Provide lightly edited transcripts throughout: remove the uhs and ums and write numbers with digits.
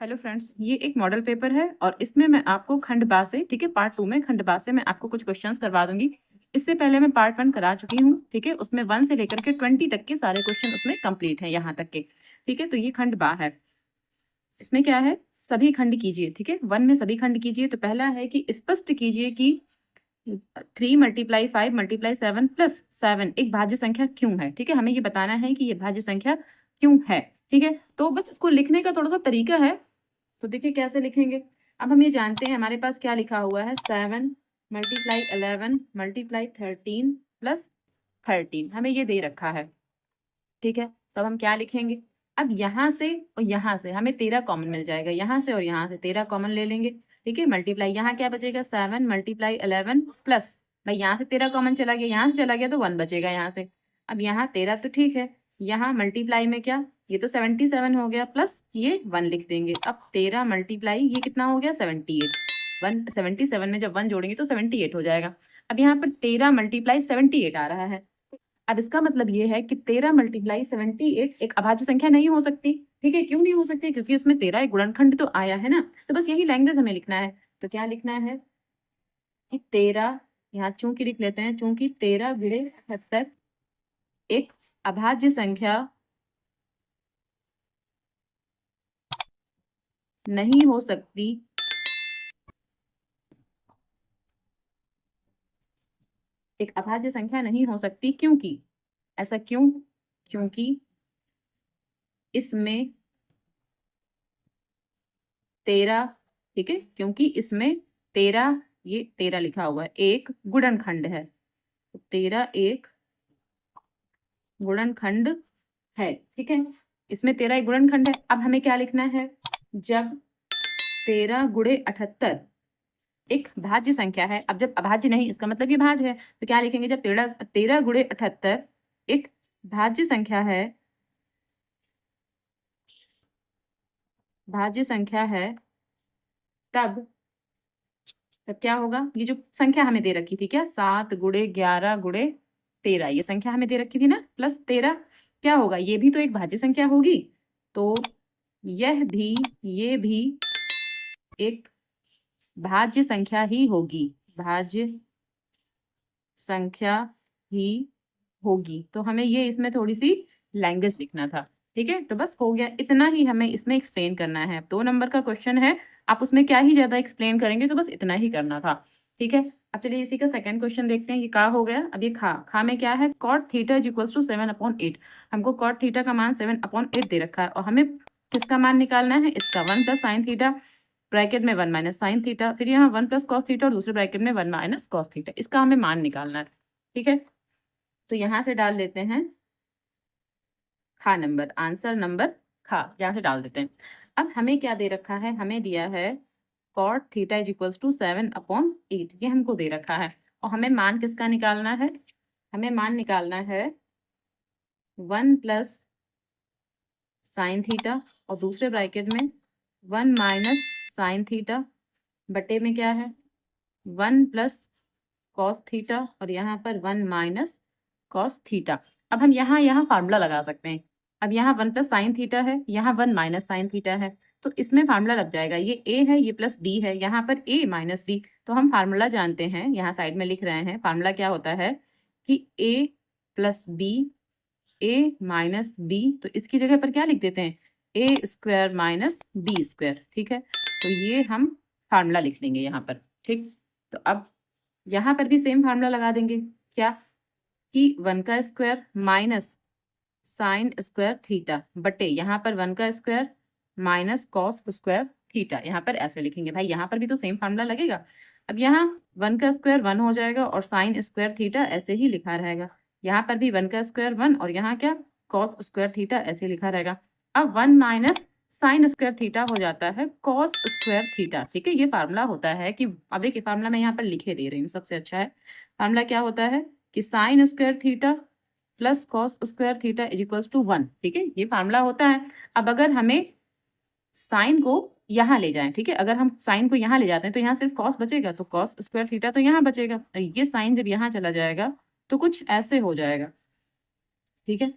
Hello friends, ये एक model paper है और इसमें मैं आपको खंड बा से, ठीक है, पार्ट 2 में खंड बा से मैं आपको कुछ क्वेश्चंस करवा दूंगी। इससे पहले मैं पार्ट 1 करा चुकी हूँ, ठीक है। उसमें 1 से लेकर के 20 तक के सारे क्वेश्चन उसमें कंप्लीट हैं यहाँ तक के, ठीक है। तो ये खंड बा है। इसमें क्या है, सभी खंड कीजिए, ठीक है। 1 में सभी खंड कीजिए। तो पहला है कि स्पष्ट कीजिए कि 3 × 5 × 7 + 7 एक भाज्य संख्या क्यों है, ठीक है। हमें ये बताना है कि ये भाज्य संख्या क्यों है, ठीक है। तो बस इसको लिखने का थोड़ा सा तरीका है। तो देखिए कैसे लिखेंगे। अब हम ये जानते हैं हमारे पास क्या लिखा हुआ है, 7 × 11 × 13 + 13 हमें ये दे रखा है, ठीक है। तब हम क्या लिखेंगे, अब यहाँ से और यहाँ से हमें 13 कॉमन मिल जाएगा, यहाँ से और यहाँ से 13 कॉमन ले लेंगे, ठीक है। मल्टीप्लाई, यहाँ क्या बचेगा, 7 × 11 प्लस, भाई यहाँ से 13 कॉमन चला गया, यहाँ से चला गया तो 1 बचेगा यहाँ से। अब यहाँ 13 तो ठीक है, यहाँ मल्टीप्लाई में क्या, ये तो 77 हो गया, प्लस ये 1 लिख देंगे। अब 13 मल्टीप्लाई ये कितना हो गया, 78। 77 में जब 1 जोड़ेंगे तो 78 हो जाएगा। अब यहाँ पर 13 मल्टीप्लाई 78 आ रहा है। अब इसका मतलब ये है कि 13 × 78 एक अभाज्य संख्या नहीं हो सकती, ठीक है। क्यों नहीं हो सकती, क्योंकि इसमें 13 एक गुणनखंड तो आया है ना। तो बस यही लैंग्वेज हमें लिखना है। तो क्या लिखना है कि 13, यहाँ चूंकि लिख लेते हैं, चूंकि 13 × 78 एक अभाज्य संख्या नहीं हो सकती, एक अभाज्य संख्या नहीं हो सकती, क्योंकि, ऐसा क्यों, क्योंकि इसमें 13, ठीक है, क्योंकि इसमें 13, ये 13 लिखा हुआ है, एक गुणनखंड है। तो 13 एक गुणनखंड है, ठीक है। इसमें 13 एक गुणनखंड है। अब हमें क्या लिखना है, जब 13 × 78 एक भाज्य संख्या है। अब जब अभाज्य नहीं, इसका मतलब ये भाज्य है, तो क्या लिखेंगे, जब 13 × 78 एक भाज्य संख्या है, भाज्य संख्या है, तब तब क्या होगा, ये जो संख्या हमें दे रखी थी, क्या 7 × 11 × 13, ये संख्या हमें दे रखी थी ना, प्लस 13, क्या होगा, ये भी तो एक भाज्य संख्या होगी। तो यह भी, ये भी एक भाज्य संख्या ही होगी, भाज्य संख्या ही होगी। तो हमें ये इसमें थोड़ी सी लैंग्वेज लिखना था, ठीक है। तो बस हो गया, इतना ही हमें इसमें एक्सप्लेन करना है। 2 नंबर का क्वेश्चन है, आप उसमें क्या ही ज्यादा एक्सप्लेन करेंगे, तो बस इतना ही करना था, ठीक है। अब चलिए इसी का सेकंड क्वेश्चन देखते हैं। ये का हो गया, अब ये खा में क्या है, cot θ = 7/8। हमको cot θ का मान 7/8 दे रखा है और हमें किसका मान निकालना है, इसका 1 + sin θ, ब्रैकेट में 1 - sin θ, फिर यहाँ 1 + cos θ और दूसरे ब्रैकेट में 1 - cos θ, इसका हमें मान निकालना है, ठीक है। तो यहाँ से डाल देते हैं खा नंबर, आंसर नंबर खा, यहाँ से डाल देते हैं। अब हमें क्या दे रखा है, हमें दिया है cot θ = 7/8, ये हमको दे रखा है और हमें मान किसका निकालना है, हमें मान निकालना है 1 + sin θ और दूसरे ब्रैकेट में 1 - sin θ, बटे में क्या है 1 + cos θ और यहाँ पर 1 - cos θ। अब हम यहाँ फार्मूला लगा सकते हैं। अब यहाँ 1 + sin θ है, यहाँ 1 - sin θ है, तो इसमें फार्मूला लग जाएगा। ये a है, ये प्लस b है, यहाँ पर a - b। तो हम फार्मूला जानते हैं, यहाँ साइड में लिख रहे हैं। फार्मूला क्या होता है कि a + b, a - b, तो इसकी जगह पर क्या लिख देते हैं, a² - b², ठीक है। तो ये हम फार्मूला लिख देंगे यहाँ पर, ठीक। तो अब यहाँ पर भी सेम फार्मूला लगा देंगे, क्या कि 1 का स्क्वायर माइनस sin² θ बटे यहाँ पर 1 का स्क्वायर माइनस cos² θ, यहाँ पर ऐसे लिखेंगे। भाई यहाँ पर भी तो सेम फार्मूला लगेगा। अब यहाँ 1 का स्क्वायर 1 हो जाएगा और sin² θ ऐसे ही लिखा रहेगा। यहाँ पर भी 1 का स्क्वायर 1 और यहाँ क्या cos² θ ऐसे लिखा रहेगा। अब 1 - sin² θ हो जाता है cos² θ, ठीक है। ये फार्मूला होता है कि, अब देखिए फार्मूला मैं यहाँ पर लिखे दे रही हूँ, सबसे अच्छा है। फार्मूला क्या होता है कि sin² θ प्लस cos² θ = 1, ठीक है। ये फार्मूला होता है। अब अगर हमें साइन को यहाँ ले जाएं, ठीक है, अगर हम साइन को यहाँ ले जाते हैं तो यहाँ सिर्फ cos बचेगा, तो cos² θ तो यहाँ बचेगा, और ये साइन जब यहाँ चला जाएगा तो कुछ ऐसे हो जाएगा, ठीक है,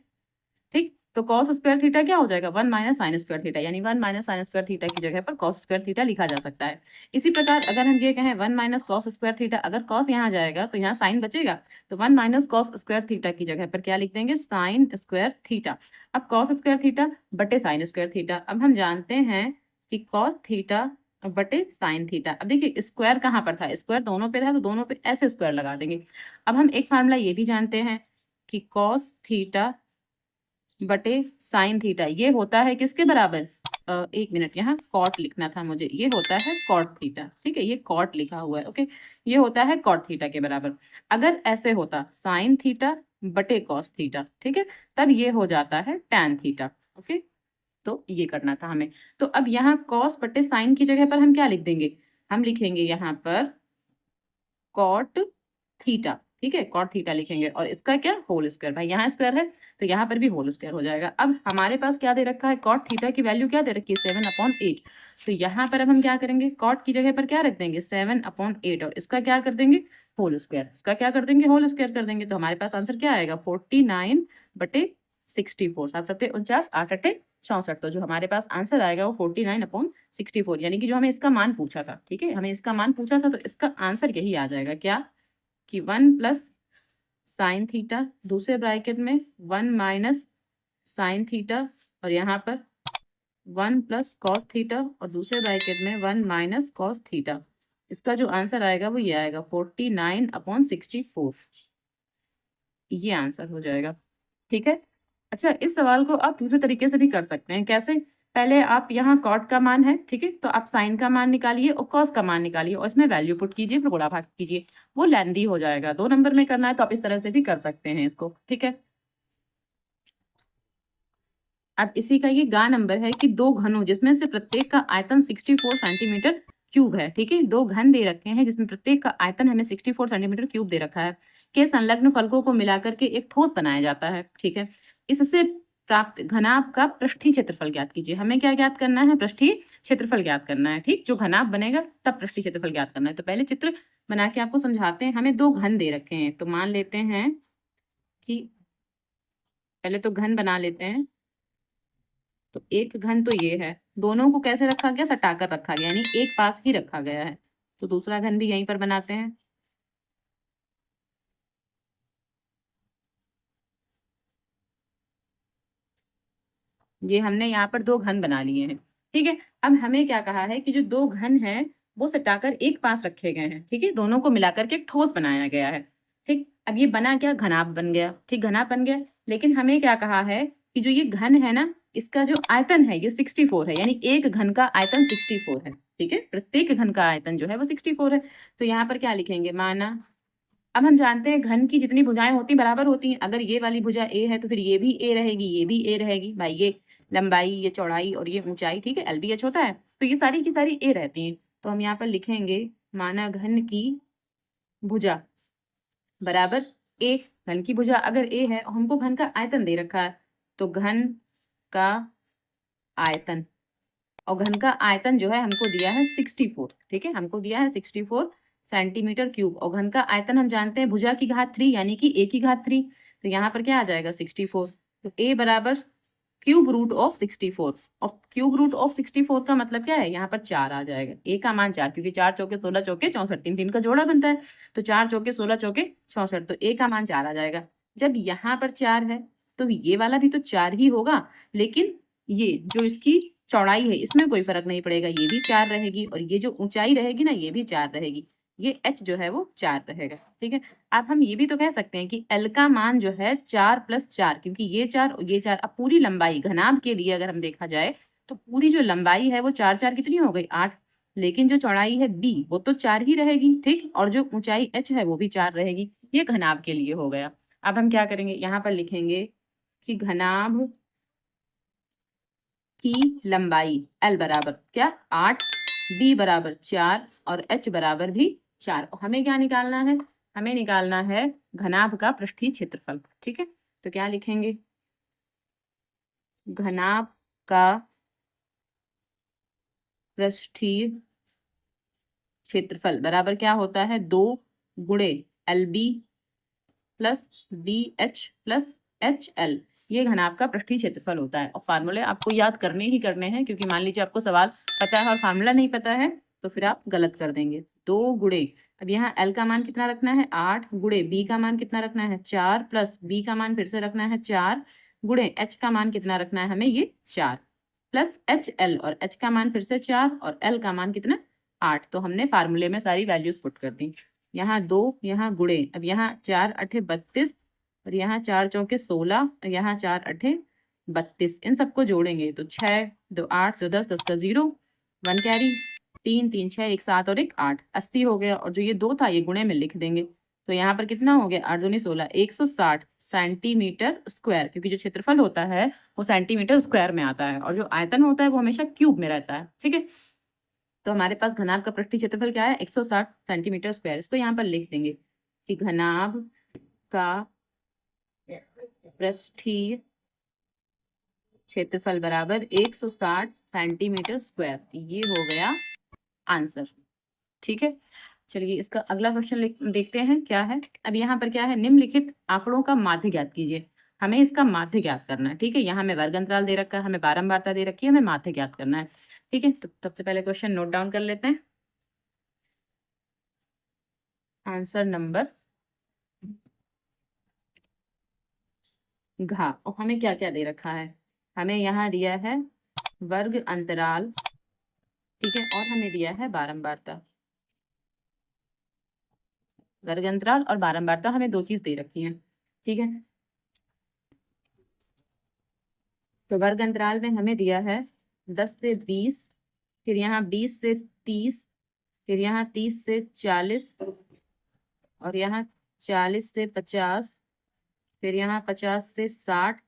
ठीक। तो कॉस स्क्वायर थीटा क्या हो जाएगा 1 माइनस साइन स्क्वायर थीटा, यानी 1 माइनस साइन स्क्वायर थीटा की जगह पर कॉस स्क्वायर थीटा लिखा जा सकता है। इसी प्रकार अगर हम ये कहें 1 माइनस कॉस स्क्वायर थीटा, अगर कॉस यहाँ जाएगा तो यहाँ साइन बचेगा, तो 1 माइनस कॉस स्क्वायर थीटा की जगह पर क्या लिख देंगे साइन स्क्वायर थीटा। अब कॉस स्क्वायर थीटा बटे साइन स्क्वायर थीटा, अब हम जानते हैं कि कॉस थीटा बटे साइन थीटा। अब देखिए स्क्वायर कहाँ पर था, स्क्वायर दोनों पे था तो दोनों पे ऐसे स्क्वायर लगा देंगे। अब हम एक फार्मूला ये भी जानते हैं कि कॉस थीटा बटे साइन थीटा ये होता है किसके बराबर, एक मिनट, यहाँ कॉट लिखना था मुझे, ये होता है कॉट थीटा, ठीक है, ये कॉट लिखा हुआ है, ओके, ये होता है कॉट थीटा के बराबर। अगर ऐसे होता साइन थीटा बटे कॉस थीटा, ठीक है, तब ये हो जाता है टैन थीटा, ओके। तो ये करना था हमें। तो अब यहाँ कॉस बटे साइन की जगह पर हम क्या लिख देंगे, हम लिखेंगे यहाँ पर कॉट थीटा, ठीक है, कॉट थीटा लिखेंगे और इसका क्या होल स्क्वायर, भाई यहाँ स्क्वायर है तो यहाँ पर भी होल स्क्वायर हो जाएगा। अब हमारे पास क्या दे रखा है, कॉट थीटा की वैल्यू क्या दे रखी है 7/8। तो यहाँ पर अब हम क्या करेंगे, कॉट की जगह पर क्या रख देंगे 7/8 और इसका क्या कर देंगे होल स्क्वायर, इसका क्या कर देंगे होल स्क्वायर कर देंगे। तो हमारे पास आंसर क्या आएगा 49/64, 7 7 49, 8 8 64। तो जो हमारे पास आंसर आएगा वो 49/64, यानी कि जो हमें इसका मान पूछा था, ठीक है, हमें इसका मान पूछा था तो इसका आंसर यही आ जाएगा क्या कि 1 प्लस साइन थीटा, दूसरे ब्रैकेट में 1 माइनस साइन थीटा और यहाँ पर 1 प्लस कॉस थीटा और दूसरे ब्रैकेट में 1 माइनस कॉस थीटा। इसका जो आंसर आएगा वो ये आएगा 49/64, ये आंसर हो जाएगा, ठीक है। अच्छा, इस सवाल को आप दूसरे तरीके से भी कर सकते हैं। कैसे, पहले आप यहाँ कॉट का मान है, ठीक है, तो आप साइन का मान निकालिए और कॉस का मान निकालिए और इसमें वैल्यू पुट कीजिए, फिर गुणा भाग कीजिए, वो लेंदी हो जाएगा। 2 नंबर में करना है तो आप इस तरह से भी कर सकते हैं इसको, ठीक है। अब इसी का ये गा नंबर है कि दो घनों जिसमें से प्रत्येक का आयतन 64 सेंटीमीटर क्यूब है, ठीक है, दो घन दे रखे हैं जिसमें प्रत्येक का आयतन हमें 64 सेंटीमीटर क्यूब दे रखा है, के संलग्न फलकों को मिलाकर के एक ठोस बनाया जाता है, ठीक है। इससे प्राप्त घनाभ का पृष्ठीय क्षेत्रफल ज्ञात कीजिए। हमें क्या ज्ञात करना है, पृष्ठीय क्षेत्रफल ज्ञात करना है, ठीक, जो घनाभ बनेगा तब पृष्ठीय क्षेत्रफल ज्ञात करना है। तो पहले चित्र बना के आपको समझाते हैं। हमें दो घन दे रखे हैं तो मान लेते हैं कि पहले तो घन बना लेते हैं। तो एक घन तो ये है, दोनों को कैसे रखा गया, सटाकर रखा गया, यानी एक पास ही रखा गया है। तो दूसरा घन भी यहीं पर बनाते हैं। ये हमने यहाँ पर दो घन बना लिए हैं, ठीक है। अब हमें क्या कहा है कि जो दो घन हैं वो सटाकर एक पास रखे गए हैं, ठीक है, दोनों को मिलाकर के एक ठोस बनाया गया है, ठीक। अब ये बना क्या, घनाभ बन गया, ठीक, घनाभ बन गया। लेकिन हमें क्या कहा है कि जो ये घन है ना, इसका जो आयतन है ये 64 है, यानी एक घन का आयतन 64 है, ठीक है, प्रत्येक घन का आयतन जो है वो 64 है। तो यहाँ पर क्या लिखेंगे, माना, अब हम जानते हैं घन की जितनी भुजाएं होती बराबर होती हैं। अगर ये वाली भुजा ए है तो फिर ये भी ए रहेगी, ये भी ए रहेगी, भाई ये लंबाई, ये चौड़ाई और ये ऊंचाई, ठीक है, LBH होता है, तो ये सारी की सारी ए रहती हैं। तो हम यहाँ पर लिखेंगे माना घन की भुजा बराबर ए, घन की भुजा अगर ए है और हमको घन का आयतन दे रखा है तो घन का आयतन, और घन का आयतन जो है हमको दिया है 64, ठीक है, हमको दिया है 64 सेंटीमीटर क्यूब, और घन का आयतन हम जानते हैं भुजा की घात 3 यानी कि a की घात 3। तो यहाँ पर क्या आ जाएगा 64, तो a बराबर क्यूब रूट ऑफ 64, और क्यूब रूट ऑफ 64 का मतलब क्या है, यहाँ पर 4 आ जाएगा, a का मान 4, क्योंकि 4 चौके 16 चौके 64, 3 3 का जोड़ा बनता है, तो 4 चौके 16 चौके 64, तो a का मान 4 आ जाएगा। जब यहाँ पर 4 है तो ये वाला भी तो 4 ही होगा, लेकिन ये जो इसकी चौड़ाई है इसमें कोई फर्क नहीं पड़ेगा, ये भी 4 रहेगी और ये जो ऊंचाई रहेगी ना ये भी 4 रहेगी, ये h जो है वो 4 रहेगा, ठीक है। अब हम ये भी तो कह सकते हैं कि L का मान जो है 4 + 4, क्योंकि ये 4 और ये 4, अब पूरी लंबाई घनाभ के लिए अगर हम देखा जाए तो पूरी जो लंबाई है वो 4 4 कितनी हो गई 8, लेकिन जो चौड़ाई है b वो तो 4 ही रहेगी, ठीक, और जो ऊंचाई h है वो भी 4 रहेगी, ये घनाभ के लिए हो गया। अब हम क्या करेंगे, यहाँ पर लिखेंगे कि घनाभ की लंबाई L बराबर क्या 8, B बराबर 4 और H बराबर भी 4। और हमें क्या निकालना है, हमें निकालना है घनाभ का पृष्ठीय क्षेत्रफल, ठीक है। तो क्या लिखेंगे, घनाभ का पृष्ठीय क्षेत्रफल बराबर क्या होता है 2 गुणे LB plus BH plus HL, ये घनाभ का पृष्ठीय क्षेत्रफल होता है। और फार्मूले आपको याद करने ही करने हैं, क्योंकि मान लीजिए आपको सवाल पता है और फार्मूला नहीं पता है तो फिर आप गलत कर देंगे। 2 गुणे, अब यहाँ L का मान कितना रखना है 8, गुणे B का मान कितना रखना है 4, प्लस B का मान फिर से रखना है 4, गुणे H का मान कितना रखना है हमें ये 4, प्लस HL, और H का मान फिर से 4 और L का मान कितना 8। तो हमने फार्मूले में सारी वैल्यूज पुट कर दी। यहाँ 2, यहाँ गुणे, अब यहाँ 4 अठे 32 और यहाँ 4 चौके 16 और यहाँ 4 अठे 32, इन सबको जोड़ेंगे तो 6 2 8 2 10 10 का 0, 1 कैरी, 3 3 6 1 7 और 1 8, 80 हो गया। और जो ये 2 था ये गुणे में लिख देंगे, तो यहाँ पर कितना हो गया 8 दूनी 16, 160 सेंटीमीटर स्क्वायर, क्योंकि जो क्षेत्रफल होता है वो सेंटीमीटर स्क्वायर में आता है और जो आयतन होता है वो हमेशा क्यूब में रहता है। ठीक है, तो हमारे पास घनाभ का पृष्ठीय क्षेत्रफल क्या है 160 सेंटीमीटर स्क्वायर। इसको यहाँ पर लिख देंगे कि घनाभ का पृष्ठीय क्षेत्रफल बराबर 160 सेंटीमीटर स्क्वायर। ये हो गया आंसर। ठीक है, चलिए इसका अगला क्वेश्चन देखते हैं क्या है। अब यहाँ पर क्या है, निम्नलिखित आंकड़ों का माध्य ज्ञात कीजिए। हमें इसका माध्य ज्ञात करना है। ठीक है, यहाँ हमें वर्ग अंतराल दे रखा है, हमें बारंबारता दे रखी है, हमें माध्य ज्ञात करना है। ठीक है, तो सबसे पहले क्वेश्चन नोट डाउन कर लेते हैं। आंसर नंबर घ, और हमें क्या क्या दे रखा है, हमें यहाँ दिया है वर्ग अंतराल, ठीक है, और हमें दिया है बारंबारता। वर्ग अंतराल और बारंबारता हमें 2 चीज दे रखी है। ठीक है, तो वर्ग अंतराल में हमें दिया है 10 से 20, फिर यहाँ 20 से 30, फिर यहाँ 30 से 40 और यहाँ 40 से 50, फिर यहाँ 50 से 60,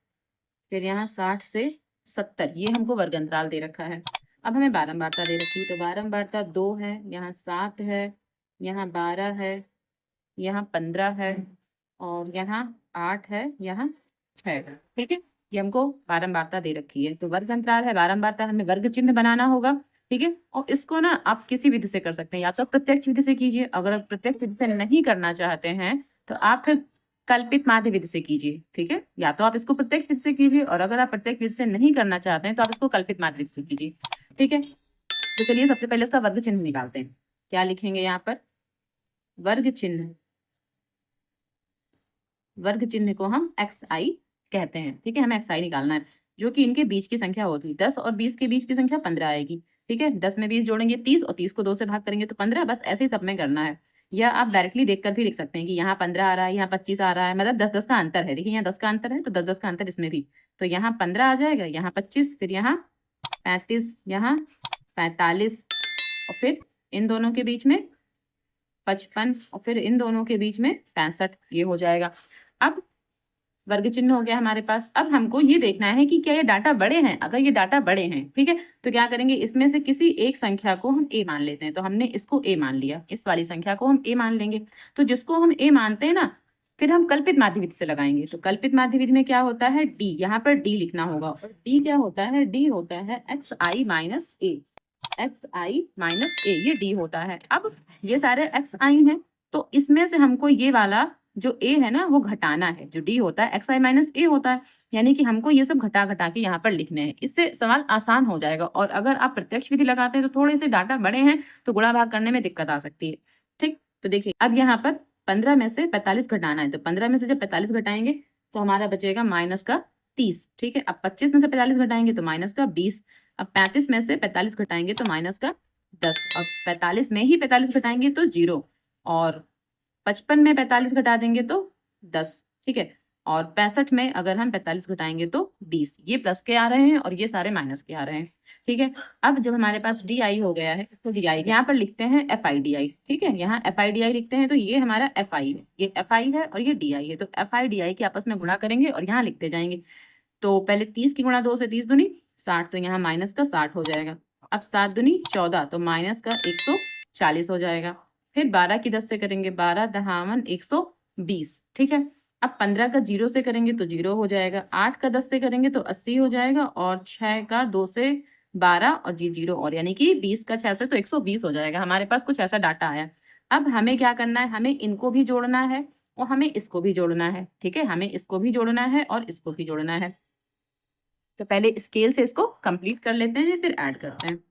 फिर यहाँ 60 से 70। ये हमको वर्ग अंतराल दे रखा है। अब हमें बारंबारता दे रखी है, तो बारंबारता 2 है, यहाँ 7 है, यहाँ 12 है, यहाँ 15 है और यहाँ 8 है, यहाँ 6 है। ठीक है, ये हमको बारंबारता दे रखी है। तो वर्ग अंतराल है, बारंबारता, हमें वर्ग चिन्ह बनाना होगा। ठीक है, और इसको ना आप किसी विधि से कर सकते हैं, या तो आप प्रत्यक्ष विधि से कीजिए, अगर आप प्रत्यक्ष विधि से नहीं करना चाहते हैं तो आप फिर कल्पित माध्य विधि से कीजिए। ठीक है, या तो आप इसको प्रत्यक्ष विधि से कीजिए, और अगर आप प्रत्यक्ष विधि से नहीं करना चाहते हैं तो आप इसको कल्पित माध्य विधि से कीजिए। ठीक है, तो चलिए सबसे पहले इसका वर्ग चिन्ह निकालते हैं। क्या लिखेंगे यहाँ पर, वर्ग चिन्ह, वर्ग चिन्ह को हम xi कहते हैं। ठीक है, हमें xi निकालना है, जो कि इनके बीच की संख्या होती है। 10 और 20 के बीच की संख्या 15 आएगी। ठीक है, 10 में 20 जोड़ेंगे 30 और 30 को 2 से भाग करेंगे तो 15, बस ऐसे ही सब में करना है। या आप डायरेक्टली देखकर भी लिख सकते हैं कि यहाँ 15 आ रहा है, यहाँ 25 आ रहा है, मतलब 10-10 का अंतर है। देखिए यहाँ 10 का अंतर है तो 10-10 का अंतर इसमें भी, तो यहाँ 15 आ जाएगा, यहाँ 25, फिर यहाँ 35, यहाँ 45 और फिर इन दोनों के बीच में 55 और फिर इन दोनों के बीच में 65, ये हो जाएगा। अब वर्ग चिन्ह हो गया हमारे पास। अब हमको ये देखना है कि क्या ये डाटा बड़े हैं। अगर ये डाटा बड़े हैं, ठीक है, तो क्या करेंगे, इसमें से किसी एक संख्या को हम a मान लेते हैं। तो हमने इसको a मान लिया, इस वाली संख्या को हम a मान लेंगे। तो जिसको हम a मानते हैं ना, फिर हम कल्पित माध्य विधि से लगाएंगे। तो कल्पित माध्य विधि में क्या होता है, d, यहाँ पर d लिखना होगा। और d क्या होता है, d होता है xi minus a, xi minus a, ये d होता है। अब ये सारे xi हैं, तो इसमें से हमको ये वाला जो a है ना वो घटाना है। जो d होता है xi माइनस a होता है, यानी कि हमको ये सब घटा घटा के यहाँ पर लिखने हैं। इससे सवाल आसान हो जाएगा। और अगर आप प्रत्यक्ष विधि लगाते हैं तो थोड़े से डाटा बड़े हैं तो गुणा भाग करने में दिक्कत आ सकती है। ठीक, तो देखिए अब यहाँ पर 15 में से 45 घटाना है। तो 15 में से जब 45 घटाएंगे तो हमारा बचेगा माइनस का 30। ठीक है, अब 25 में से 45 घटाएंगे तो माइनस का 20। अब 35 में से 45 घटाएंगे तो माइनस का 10। अब 45 में ही 45 घटाएंगे तो 0, और 55 में 45 घटा देंगे तो 10। ठीक है, और 65 में अगर हम 45 घटाएंगे तो 20। ये प्लस के आ रहे हैं और ये सारे माइनस के आ रहे हैं। ठीक है, अब जब हमारे पास डी आई हो गया है, इसको डी आई यहाँ पर लिखते हैं एफ आई डी आई। ठीक है, यहाँ एफ आई डी आई लिखते हैं, तो ये हमारा एफ आई है, ये एफ आई है और ये डी आई है। तो एफ आई डी आई के आपस में गुणा करेंगे और यहाँ लिखते जाएंगे। तो पहले 30 की गुणा 2 से 30 दूनी 60, तो यहाँ माइनस का 60 हो जाएगा। अब 7 दूनी 14, तो माइनस का 140 हो जाएगा। फिर 12 की 10 से करेंगे, 12 दहावन 120। ठीक है, अब 15 का 0 से करेंगे तो 0 हो जाएगा। 8 का 10 से करेंगे तो 80 हो जाएगा, और 6 का 2 से 12 और जी 0, और यानी कि 20 का 6 से तो 120 हो जाएगा। हमारे पास कुछ ऐसा डाटा आया। अब हमें क्या करना है, हमें इनको भी जोड़ना है और हमें इसको भी जोड़ना है, ठीक है, हमें इसको भी जोड़ना है और इसको भी जोड़ना है। तो पहले स्केल से इसको कंप्लीट कर लेते हैं, फिर ऐड करते हैं।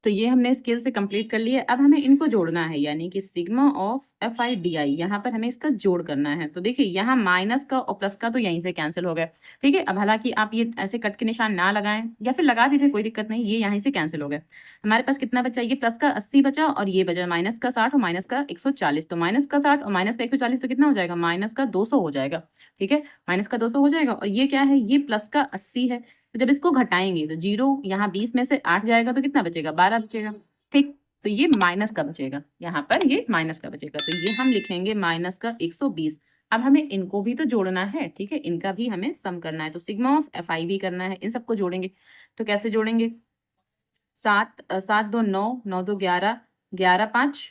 तो ये हमने स्केल से कंप्लीट कर लिया। अब हमें इनको जोड़ना है, यानी कि sigma of f i d आई, यहाँ पर हमें इसका जोड़ करना है। तो देखिए यहाँ माइनस का और प्लस का तो यहीं से कैंसिल हो गया, ठीक है। अब हालांकि आप ये ऐसे कट के निशान ना लगाएं या फिर लगा भी दें, कोई दिक्कत नहीं, ये यहीं से कैंसिल हो गया। हमारे पास कितना बचा, ये प्लस का 80 बचा और ये बचा माइनस का 60 और माइनस का 140। तो माइनस का 60 और माइनस का 140 तो कितना हो जाएगा, माइनस का 200 हो जाएगा, ठीक है, माइनस का 200 हो जाएगा। और ये क्या है, ये प्लस का 80 है। तो जब इसको घटाएंगे तो 0 यहाँ 20 में से 8 जाएगा तो कितना बचेगा, 12 बचेगा, ठीक। तो ये माइनस का बचेगा, यहाँ पर ये माइनस का बचेगा, तो ये हम लिखेंगे माइनस का 120। अब हमें इनको भी तो जोड़ना है, ठीक है, इनका भी हमें सम करना है। तो सिग्मा ऑफ एफ आई भी करना है, इन सबको जोड़ेंगे। तो कैसे जोड़ेंगे, 7 2 9, 9 2 11, 11 5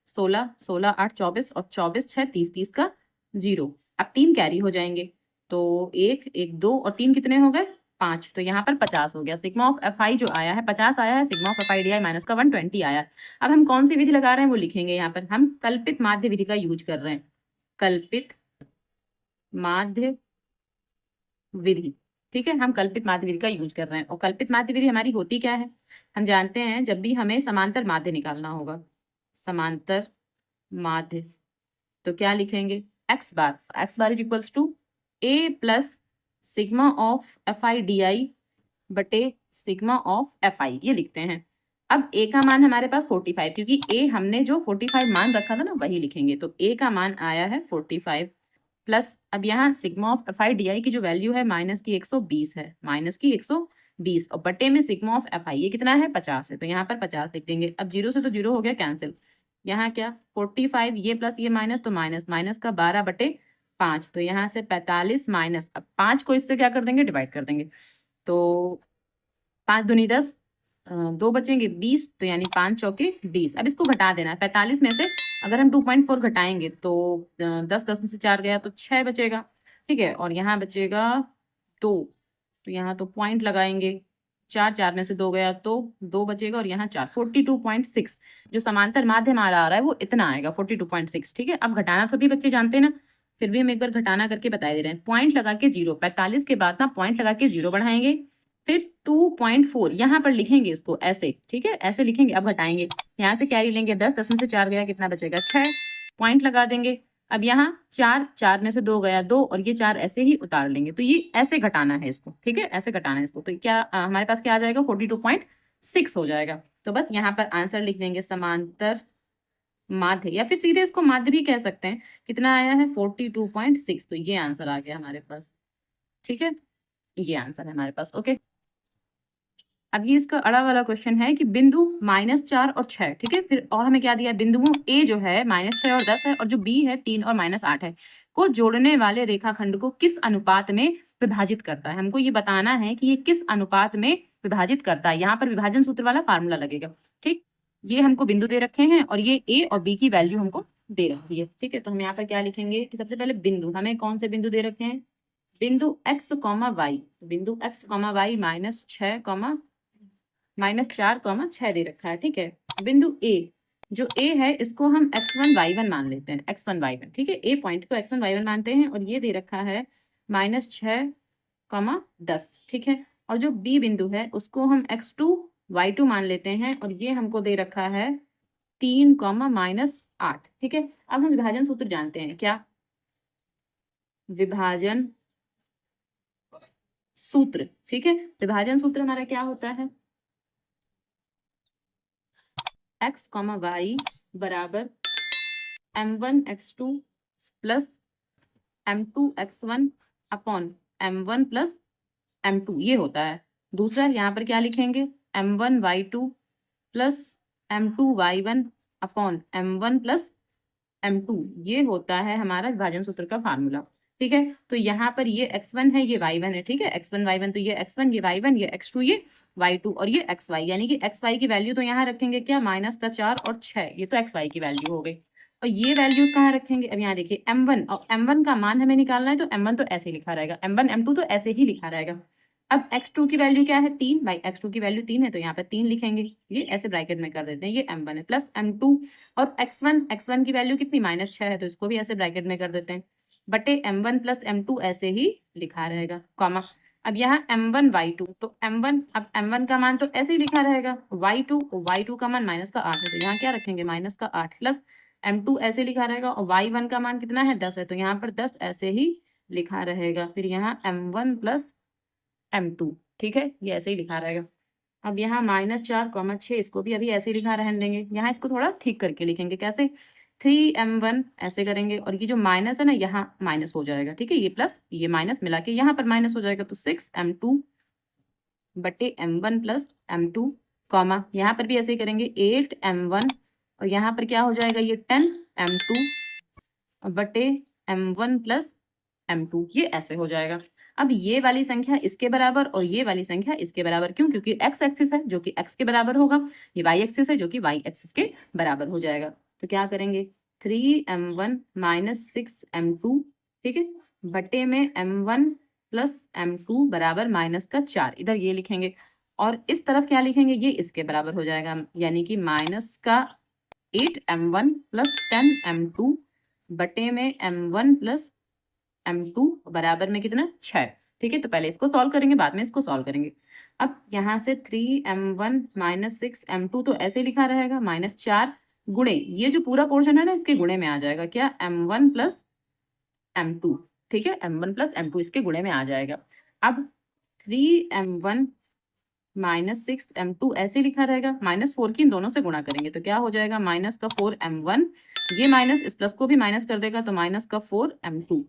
16, 16 8 24 और 24 6 30, 30 का 0। अब 3 कैरी हो जाएंगे, तो 1 1 2 और 3 कितने हो गए, 5। तो यहाँ पर 50 हो गया। सिग्मा ऑफ एफ आई जो आया है 50 आया है, sigma of f i d I minus का 120 आया। अब हम कौन सी विधि लगा रहे हैं वो लिखेंगे। यहाँ पर हम कल्पित माध्य विधि का यूज कर रहे हैं, कल्पित माध्य विधि, ठीक है, हम कल्पित माध्य विधि का यूज कर रहे हैं। और कल्पित माध्य विधि हमारी होती क्या है, हम जानते हैं जब भी हमें समांतर माध्य निकालना होगा, समांतर माध्य, तो क्या लिखेंगे, x bar is equals to a plus sigma of f i d i बटे सिग्मा ऑफ एफ आई, ये लिखते हैं। अब ए का मान हमारे पास 45, क्योंकि ए हमने जो 45 मान रखा था ना वही लिखेंगे। तो ए का मान आया है 45 प्लस, अब यहाँ sigma of f i d आई की जो वैल्यू है माइनस की 120 है, माइनस की 120 और बटे में सिग्मा ऑफ एफ आई ये कितना है, 50 है, तो यहाँ पर 50 लिख देंगे। अब 0 से तो 0 हो गया कैंसिल, यहाँ क्या 45, ये प्लस ये माइनस, तो माइनस माइनस का 12 बटे 5, तो यहाँ से 45 माइनस, अब 5 को इससे क्या कर देंगे, डिवाइड कर देंगे। तो 5 दूनी 10, 2 बचेंगे 20, तो यानी 5 चौके 20। अब इसको घटा देना है, 45 में से अगर हम 2.4 घटाएंगे तो 10 10 में से 4 गया तो 6 बचेगा, ठीक है, और यहाँ बचेगा 2, तो यहाँ तो पॉइंट लगाएंगे, 4 4 में से 2 गया तो 2 बचेगा और यहाँ 4, 42.6 जो समांतर माध्य हमारा आ रहा है वो इतना आएगा 42.6, ठीक है। अब घटाना तो भी बच्चे जानते हैं ना, फिर भी हम एक बार घटाना करके बता दे रहे हैं। पॉइंट लगा के 0, 45 के बाद ना पॉइंट लगा के 0 बढ़ाएंगे, फिर 2.4 यहाँ पर लिखेंगे इसको ऐसे, ठीक है, ऐसे लिखेंगे। अब घटाएंगे, यहाँ से कैरी लेंगे, 10 10 में से 4 गया, कितना बचेगा 6, पॉइंट लगा देंगे। अब यहाँ 4 4 में से 2 गया 2 और ये 4 ऐसे ही उतार लेंगे, तो ये ऐसे घटाना है इसको, ठीक है, ऐसे घटाना है इसको। तो क्या हमारे पास क्या आ जाएगा, 42.6 हो जाएगा। तो बस यहाँ पर आंसर लिख देंगे समांतर माध्य, या फिर सीधे इसको माध्य भी कह सकते हैं। कितना आया है 42.6, तो ये आंसर आ गया हमारे पास, ठीक है, ये आंसर है हमारे पास। ओके, अब ये इसका अड़ा वाला क्वेश्चन है कि बिंदु -4 और 6, ठीक है, फिर और हमें क्या दिया है, बिंदुओं ए जो है -6 और 10 है और जो बी है 3 और -8 है को जोड़ने वाले रेखाखंड को किस अनुपात में विभाजित करता है। हमको ये बताना है कि ये किस अनुपात में विभाजित करता है। यहाँ पर विभाजन सूत्र वाला फार्मूला लगेगा, ठीक। ये हमको बिंदु दे रखे हैं और ये ए और बी की वैल्यू हमको दे रखी है, ठीक है। तो हम यहाँ पर क्या लिखेंगे कि सबसे पहले बिंदु, हमें कौन से बिंदु दे रखे हैं, बिंदु x, y, बिंदु x, y -4, 6 दे रखा है, ठीक है। बिंदु ए, जो ए है इसको हम x1 y1 मान लेते हैं, x1 y1, ठीक है, ए पॉइंट को x1 y1 मानते हैं और ये दे रखा है -6, 10, ठीक है। और जो बी बिंदु है उसको हम x2 y2 मान लेते हैं और ये हमको दे रखा है 3, -8, ठीक है। अब हम विभाजन सूत्र जानते हैं, क्या विभाजन सूत्र, ठीक है। विभाजन सूत्र हमारा क्या होता है, x, y बराबर m1 x2 plus m2 x1 upon m1 plus m2, ये होता है। दूसरा यहाँ पर क्या लिखेंगे, m1 y2 plus m2 y1 upon m1 plus m2, ये होता है हमारा विभाजन सूत्र का फार्मूला, ठीक है। तो यहाँ पर ये x1 है, ये y1 है, ठीक है, x1 y1, तो ये x1 ये y1 ये x2 ये y2 और ये xy, यानी कि xy की वैल्यू तो यहाँ रखेंगे क्या, -4 और 6, ये तो xy की वैल्यू हो गई। और ये वैल्यूज कहाँ रखेंगे, अब यहाँ देखिए m1, और m1 का मान हमें निकालना है, तो m1 तो ऐसे ही लिखा रहेगा, m1 m2 तो ऐसे ही लिखा रहेगा। अब x2 की वैल्यू क्या है 3, भाई x2 की वैल्यू 3 है तो यहाँ पे 3 लिखेंगे, ये ऐसे ब्रैकेट में कर देते हैं, ये m1 है प्लस m2 और x1 की वैल्यू कितनी -6 है तो इसको भी ऐसे ब्रैकेट में कर देते हैं, बटे m1 प्लस m2 ऐसे ही लिखा रहेगा, कॉमा। अब यहाँ m1 y2 तो m1, अब m1 का मान तो ऐसे ही लिखा रहेगा, y2 का मान -8 है तो यहाँ क्या रखेंगे -8 प्लस m2 ऐसे लिखा रहेगा और y1 का मान कितना है 10 है तो यहाँ पर 10 ऐसे ही लिखा रहेगा, फिर यहाँ m1 प्लस m2, ठीक है, ये ऐसे ही लिखा रहेगा। अब यहाँ -4, 6 इसको भी अभी ऐसे ही लिखा रहने देंगे, यहाँ इसको थोड़ा ठीक करके लिखेंगे, कैसे 3m1 ऐसे करेंगे और ये जो माइनस है ना यहाँ माइनस हो जाएगा, ठीक है, ये प्लस ये माइनस मिला के यहाँ पर माइनस हो जाएगा तो 6m2 बटे m1 प्लस m2, कॉमा यहाँ पर भी ऐसे ही करेंगे 8m1 और यहाँ पर क्या हो जाएगा ये 10m2 बटे m1 प्लस m2, ये ऐसे हो जाएगा। अब ये वाली संख्या इसके बराबर और ये वाली संख्या इसके बराबर, क्यों? क्योंकि x एक्सिस है जो कि x के बराबर होगा, ये y एक्सिस है जो कि y एक्सिस के बराबर हो जाएगा। तो क्या करेंगे 3m1 माइनस 6m2, ठीक है, बटे में m1 प्लस m2 बराबर -4, इधर ये लिखेंगे और इस तरफ क्या लिखेंगे, ये इसके बराबर हो जाएगा, यानी कि -8m1 प्लस 10m2 बटे में m1 प्लस m2 बराबर में कितना 6, ठीक है। तो पहले इसको सॉल्व करेंगे, बाद में इसको सॉल्व करेंगे। अब यहाँ से 3m1 माइनस 6m2 तो ऐसे लिखा रहेगा, -4 गुणे ये जो पूरा पोर्शन है ना इसके गुणे में आ जाएगा, क्या m1 प्लस m2, ठीक है, m1 प्लस m2 इसके गुणे में आ जाएगा। अब 3m1 माइनस 6m2 ऐसे लिखा रहेगा, -4 की इन दोनों से गुणा करेंगे तो क्या हो जाएगा -4m1, ये माइनस इस प्लस को भी माइनस कर देगा तो -4m2।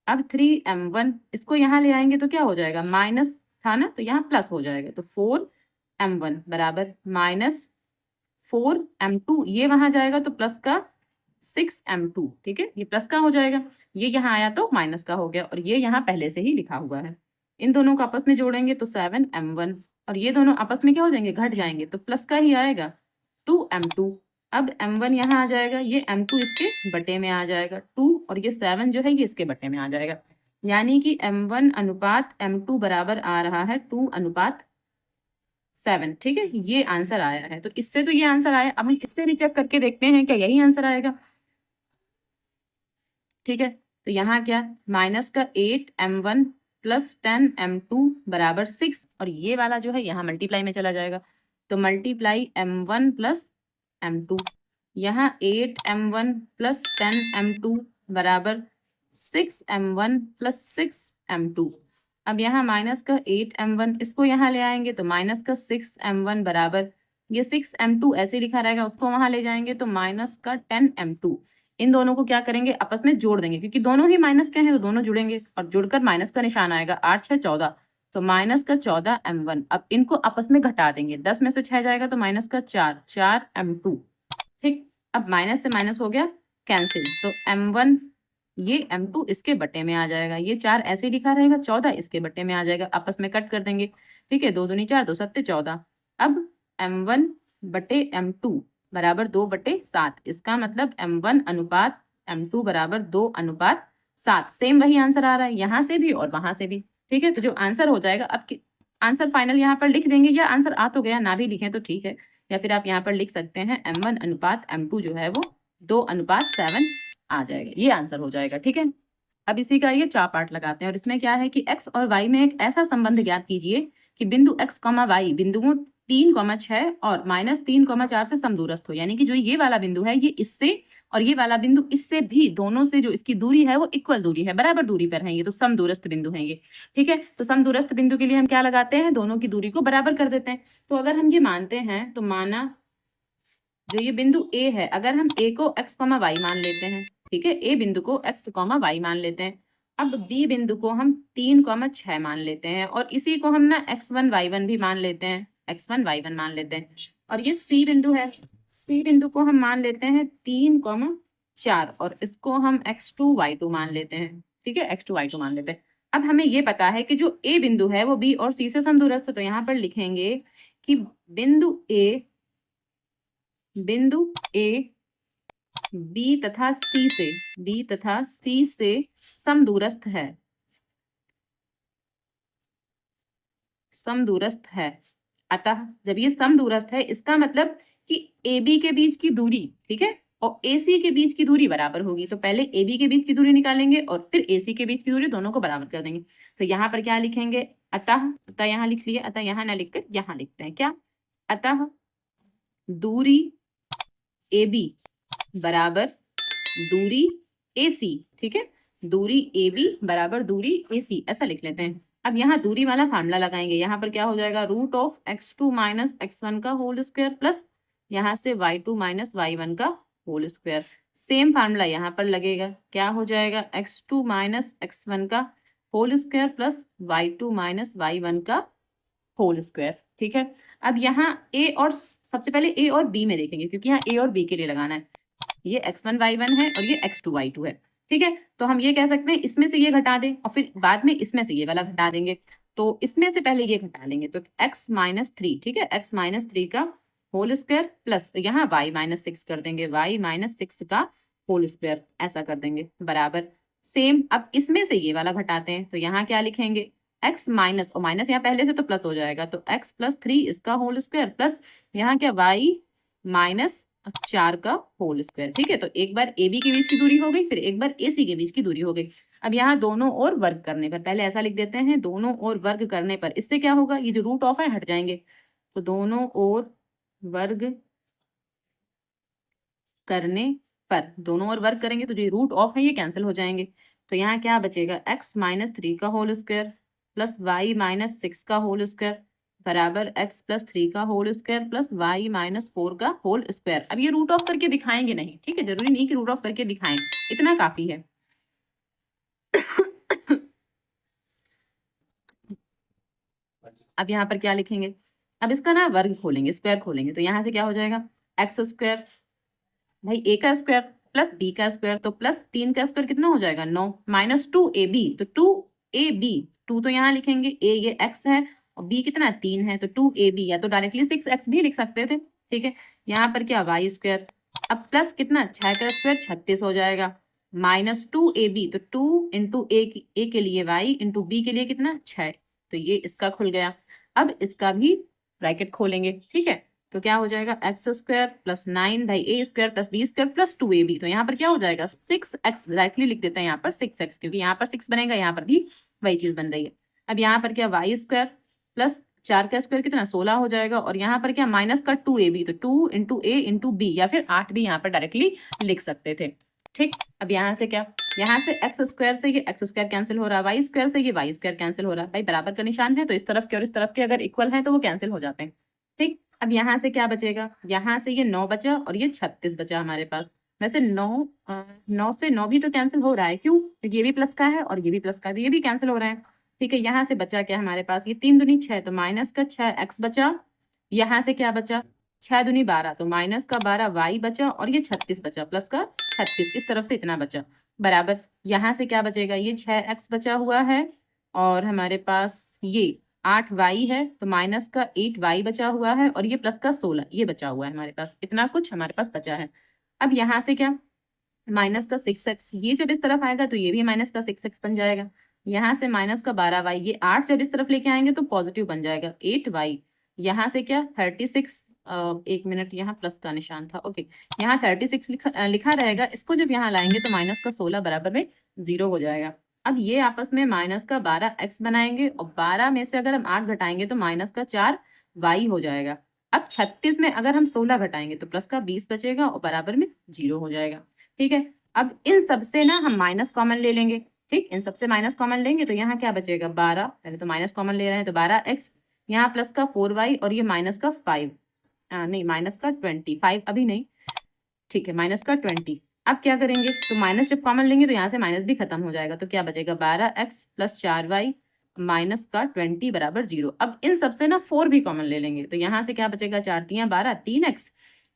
अब 3m1 इसको यहाँ ले आएंगे तो क्या हो जाएगा, माइनस था ना तो यहाँ प्लस हो जाएगा तो 4m1 बराबर -4m2, ये वहां जाएगा तो प्लस का 6m2, ठीक है, ये प्लस का हो जाएगा, ये यहाँ आया तो माइनस का हो गया और ये यहाँ पहले से ही लिखा हुआ है। इन दोनों को आपस में जोड़ेंगे तो 7m1 और ये दोनों आपस में क्या हो जाएंगे, घट जाएंगे तो प्लस का ही आएगा 2m2। अब m1 यहाँ आ जाएगा, ये m2 इसके बटे में आ जाएगा 2 और ये 7 जो है ये इसके बटे में आ जाएगा, यानी कि m1 अनुपात m2 बराबर आ रहा है 2:7, ठीक है, ये आंसर आया है। तो इससे तो ये आंसर आया, अब हम इससे भी चेक करके देखते हैं क्या यही आंसर आएगा, ठीक है। तो यहाँ क्या माइनस का 8m1 प्लस 10m2 बराबर 6 और ये वाला जो है यहाँ मल्टीप्लाई में चला जाएगा तो मल्टीप्लाई m1 प्लस m2, यहाँ 8m1 प्लस 10m2 बराबर 6m1 प्लस 6m2। अब यहाँ माइनस का 8m1 इसको यहाँ ले आएंगे तो माइनस का 6m1 बराबर ये 6m2 ऐसे लिखा रहेगा, उसको वहां ले जाएंगे तो माइनस का 10m2। इन दोनों को क्या करेंगे आपस में जोड़ देंगे, क्योंकि दोनों ही माइनस के हैं तो दोनों जुड़ेंगे और जुड़कर माइनस का निशान आएगा, 8 6 14 तो माइनस का 14m1। अब इनको आपस में घटा देंगे, 10 में से 6 जाएगा तो माइनस का 4m2, ठीक। अब माइनस से माइनस हो गया कैंसिल तो m1 ये m2 इसके बटे में आ जाएगा, ये 4 ऐसे ही लिखा रहेगा, 14 इसके बटे में आ जाएगा, आपस में कट कर देंगे, ठीक है, 2 दूनी 4 2 सत्ते 14। अब m1 बटे m2 बराबर 2/7, इसका मतलब m1 अनुपात m2 बराबर 2:7। सेम वही आंसर आ रहा है यहाँ से भी और वहां से भी, ठीक है। तो जो आंसर हो जाएगा, अब आंसर फाइनल यहाँ पर लिख देंगे, या आंसर आ तो गया ना भी लिखें तो ठीक है, या फिर आप यहाँ पर लिख सकते हैं m1 अनुपात m2 जो है वो 2:7 आ जाएगा, ये आंसर हो जाएगा, ठीक है। अब इसी का ये 4 पार्ट लगाते हैं और इसमें क्या है कि x और y में एक ऐसा संबंध ज्ञात कीजिए कि बिंदु x, y बिंदुओं 3, 6 और -3, 4 से समदूरस्थ हो, यानी कि जो ये वाला बिंदु है ये इससे और ये वाला बिंदु इससे भी, दोनों से जो इसकी दूरी है वो इक्वल दूरी है, बराबर दूरी पर है, ये तो समदूरस्थ बिंदु है ये, ठीक है। तो समदूरस्थ बिंदु के लिए हम क्या लगाते हैं, दोनों की दूरी को बराबर कर देते हैं। तो अगर हम ये मानते हैं तो माना जो ये बिंदु A है, अगर हम A को x, y मान लेते हैं, ठीक है, A बिंदु को x, y मान लेते हैं, अब B बिंदु को हम 3, 6 मान लेते हैं और इसी को हम ना x1, y1 भी मान लेते हैं, x1, y1 मान लेते हैं। और ये C बिंदु है, C बिंदु को हम मान लेते हैं 3, 4 और इसको हम x2, y2 मान लेते हैं, ठीक है, x2, y2 मान लेते हैं। अब हमें ये पता है कि जो A बिंदु है वो B और C से समदूरस्थ है, तो यहाँ पर लिखेंगे कि बिंदु A B तथा C से समदूरस्थ है, समदूरस्थ है। अतः जब ये समदूरस्थ है इसका मतलब कि AB के बीच की दूरी, ठीक है, और AC के बीच की दूरी बराबर होगी। तो पहले AB के बीच की दूरी निकालेंगे और फिर AC के बीच की दूरी, दोनों को बराबर कर देंगे। तो यहाँ पर क्या लिखेंगे, अतः यहाँ लिख लिए, अतः यहाँ ना लिखकर यहाँ लिखते हैं क्या, अतः दूरी AB बराबर दूरी AC, ठीक है, दूरी AB बराबर दूरी AC, ऐसा लिख लेते हैं। अब यहाँ दूरी वाला फार्मूला लगाएंगे। यहाँ पर क्या हो जाएगा, root of x2 minus x1 का होल स्क्वायर प्लस यहाँ से y2 माइनस y1 का होल स्क्वायर। सेम फार्मूला यहाँ पर लगेगा, क्या हो जाएगा, x2 माइनस x1 का whole square plus y2 minus y1 का होल स्क्वायर, ठीक है। अब यहाँ A और सबसे पहले A और B में देखेंगे, क्योंकि यहाँ A और B के लिए लगाना है। ये x1 y1 है और ये x2 y2 है, ठीक है। तो हम ये कह सकते हैं इसमें से ये घटा दें और फिर बाद में इसमें से ये वाला घटा देंगे। तो इसमें से पहले ये घटा लेंगे, तो x माइनस 3, ठीक है, x माइनस 3 का होल स्क्वायर प्लस यहाँ y माइनस 6 कर देंगे, y माइनस 6 का होल स्क्वायर, ऐसा कर देंगे बराबर। सेम अब इसमें से ये वाला घटाते हैं, तो यहाँ क्या लिखेंगे, x माइनस, और माइनस यहाँ पहले से तो प्लस हो जाएगा, तो x प्लस 3 इसका होल स्क्वायर प्लस यहाँ क्या y माइनस 4 का होल स्क्वायर, ठीक है। तो एक बार AB के बीच की दूरी हो गई, फिर एक बार AC के बीच की दूरी हो गई। अब यहाँ दोनों ओर वर्ग करने पर, पहले ऐसा लिख देते हैं, दोनों ओर वर्ग करने पर इससे क्या होगा, ये जो रूट ऑफ है हट जाएंगे। तो दोनों ओर वर्ग करने पर, दोनों ओर वर्ग करेंगे तो जो रूट ऑफ है ये कैंसिल हो जाएंगे। तो यहाँ क्या बचेगा, x माइनस 3 का whole square plus y minus 6 का होल स्क्वायर बराबर x प्लस 3 का whole square plus y minus 4 का होल स्क्वायर। अब ये रूट ऑफ करके दिखाएंगे नहीं, ठीक है, जरूरी नहीं कि रूट ऑफ करके दिखाएं, इतना काफी है। अब यहाँ पर क्या लिखेंगे, अब इसका ना वर्ग खोलेंगे, स्क्वायर खोलेंगे, तो यहाँ से क्या हो जाएगा, एक्स स्क्वायर, भाई a का स्क्वायर प्लस b का स्क्वायर, तो प्लस 3 का स्क्वायर कितना हो जाएगा, 9, माइनस 2ab, तो 2ab, 2 तो यहाँ लिखेंगे, a ये x है और b कितना 3 है, तो 2ab, या तो डायरेक्टली 6x भी लिख सकते थे, ठीक है। यहाँ पर क्या y स्क्वायर, अब प्लस कितना 6 का स्क्वायर 36 हो जाएगा, माइनस 2ab, तो 2 इंटू a के लिए y इंटू b के लिए कितना 6, तो ये इसका खुल गया। अब इसका भी ब्रैकेट खोलेंगे, ठीक है, तो क्या हो जाएगा, x square plus 9 by a square plus b square plus 2ab, तो यहाँ पर क्या हो जाएगा 6x, डायरेक्टली लिख देते हैं यहाँ पर 6x, क्योंकि यहाँ पर 6 बनेगा, यहाँ पर भी वही चीज बन रही है। अब यहाँ पर क्या वाई स्क्वायर प्लस 4 का स्क्वायर कितना 16 हो जाएगा, और यहाँ पर क्या माइनस का 2ab, तो 2 इंटू ए इंटू बी, या फिर 8 भी यहाँ पर डायरेक्टली लिख सकते थे, ठीक। अब यहाँ से क्या, यहाँ से एक्स स्क्वायर से ये एक्स स्क्वायर कैंसिल हो रहा है, वाई स्क्वायर से ये वाई स्क्वायर कैंसिल हो रहा है, भाई बराबर का निशान है तो इस तरफ के और इस तरफ के अगर इक्वल है तो वो कैंसिल हो जाते हैं, ठीक। अब यहाँ से क्या बचेगा, यहाँ से ये 9 बचा और ये 36 बचा हमारे पास। वैसे 9 से 9 भी तो कैंसिल हो रहा है, क्यों, क्योंकि ये भी प्लस का है और ये भी प्लस का है, तो ये भी कैंसिल हो रहा है, ठीक है। यहाँ से बचा क्या हमारे पास, ये 3 दूनी 6, तो माइनस का 6x बचा, यहाँ से क्या बचा 6 दूनी 12, तो माइनस का 12y बचा, और ये 36 बचा, प्लस का 36, इस तरफ से इतना बचा बराबर। यहाँ से क्या बचेगा, ये 6x बचा हुआ है और हमारे पास ये 8y है, तो माइनस का 8y बचा हुआ है, और ये प्लस का 16 ये बचा हुआ है हमारे पास, इतना कुछ हमारे पास बचा है। अब यहाँ से क्या, माइनस का 6x, ये जब इस तरफ आएगा तो ये भी माइनस का 6x बन जाएगा। यहाँ से माइनस का 12y, ये 8 जब इस तरफ लेके आएंगे तो पॉजिटिव बन जाएगा 8y। यहाँ से क्या 36, एक मिनट, यहाँ प्लस का निशान था, ओके, यहाँ 36 लिखा रहेगा, इसको जब यहाँ लाएंगे तो माइनस का 16 बराबर में 0 हो जाएगा। अब ये आपस में माइनस का 12x बनाएंगे, और 12 में से अगर हम 8 घटाएंगे तो माइनस का 4y हो जाएगा। अब 36 में अगर हम 16 घटाएंगे तो प्लस का 20 बचेगा और बराबर में 0 हो जाएगा, ठीक है। अब इन सब से ना हम माइनस कॉमन ले लेंगे, ठीक, इन सबसे माइनस कॉमन लेंगे तो यहाँ क्या बचेगा 12, पहले तो माइनस कॉमन ले रहे हैं तो 12x, यहाँ प्लस का 4y और ये माइनस का 5, नहीं माइनस का 25 अभी नहीं, ठीक है, माइनस का 20। अब क्या करेंगे, तो माइनस जब कॉमन लेंगे तो यहाँ से माइनस भी खत्म हो जाएगा, तो क्या बचेगा 12x प्लस 4y माइनस का 20 बराबर 0। अब इन सबसे ना 4 भी कॉमन ले लेंगे, तो यहाँ से क्या बचेगा 4 3 12, 3x,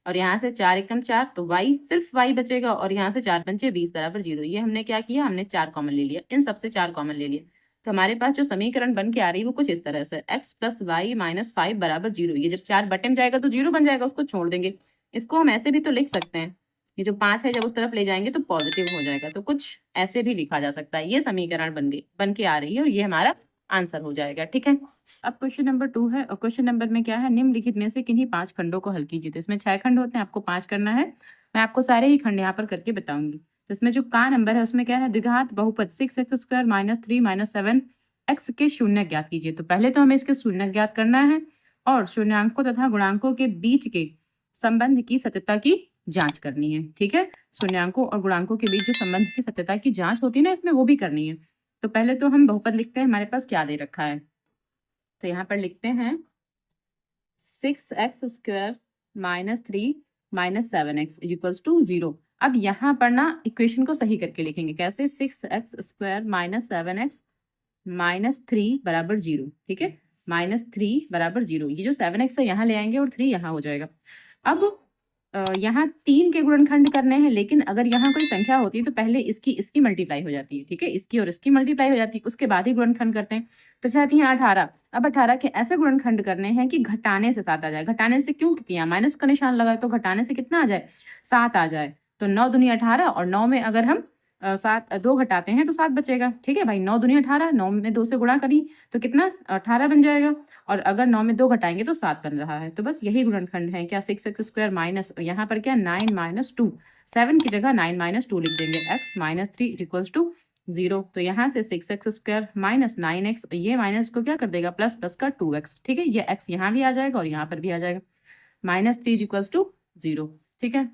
और यहाँ से 4 एकम 4, तो y सिर्फ y बचेगा, और यहाँ से 4 पंचे 20 बराबर 0। ये हमने क्या किया, हमने 4 कॉमन ले लिया, इन सबसे 4 कॉमन ले लिया, तो हमारे पास जो समीकरण बन के आ रही है वो कुछ इस तरह से, x प्लस वाई माइनस 5 बराबर 0। ये जब 4 बटे में जाएगा तो 0 बन जाएगा, उसको छोड़ देंगे। इसको हम ऐसे भी तो लिख सकते हैं, ये जो 5 है जब उस तरफ ले जाएंगे तो पॉजिटिव हो जाएगा, तो कुछ ऐसे भी लिखा जा सकता है। ये समीकरण बन के आ रही है और ये हमारा आंसर हो जाएगा। ठीक है, अब क्वेश्चन नंबर 2 है और क्वेश्चन नंबर में क्या है, निम्नलिखित में से किन्हीं 5 खंडों को हल कीजिए। तो इसमें 6 खंड होते हैं, आपको 5 करना है। मैं आपको सारे ही खंड यहाँ पर करके बताऊंगी। तो इसमें जो का नंबर है उसमें क्या है, द्विघात बहुपद 6x² - 3 - 7x के शून्य ज्ञात कीजिए। तो पहले तो हमें इसके शून्य ज्ञात करना है और शून्यांकों तथा गुणांकों के बीच के संबंध की सत्यता की जांच करनी है। ठीक है, शून्यांकों और गुणांकों के बीच जो संबंध की सत्यता की जांच होती है ना, इसमें वो भी करनी है। तो पहले तो हम बहुपद लिखते हैं, हमारे पास क्या दे रखा है। तो यहाँ पर लिखते हैं 6x² - 3 - 7x = 0। अब यहाँ पर ना इक्वेशन को सही करके लिखेंगे। कैसे, 6x² - 7x - 3 = 0। ठीक है, -3 = 0। ये जो 7x है यहाँ ले आएंगे और 3 यहाँ हो जाएगा। अब यहाँ 3 के गुणनखंड करने हैं, लेकिन अगर यहाँ कोई संख्या होती है तो पहले इसकी मल्टीप्लाई हो जाती है। ठीक है, इसकी और इसकी मल्टीप्लाई हो जाती है, उसके बाद ही गुणनखंड करते हैं। तो चाहती हैं 18। अब 18 के ऐसे गुणनखंड करने हैं कि घटाने से 7 आ जाए। घटाने से क्यों किया, माइनस का निशान लगा, तो घटाने से कितना आ जाए, 7 आ जाए। तो 9 दूनी 18 और 9 में अगर हम 2 घटाते हैं तो 7 बचेगा। ठीक है भाई, 9 दूनी 18, 9 में 2 से गुणा करी तो कितना, 18 बन जाएगा। और अगर 9 में 2 घटाएंगे तो 7 बन रहा है। तो बस यही गुणनखंड है क्या, 6x² माइनस यहाँ पर क्या 9 - 2, 7 की जगह 9 - 2 लिख देंगे, x - 3 = 0। तो यहाँ से 6x² - 9x, ये माइनस को क्या कर देगा, प्लस प्लस का 2x। ठीक है, ये x यहाँ भी आ जाएगा और यहाँ पर भी आ जाएगा, -3 = 0। ठीक है,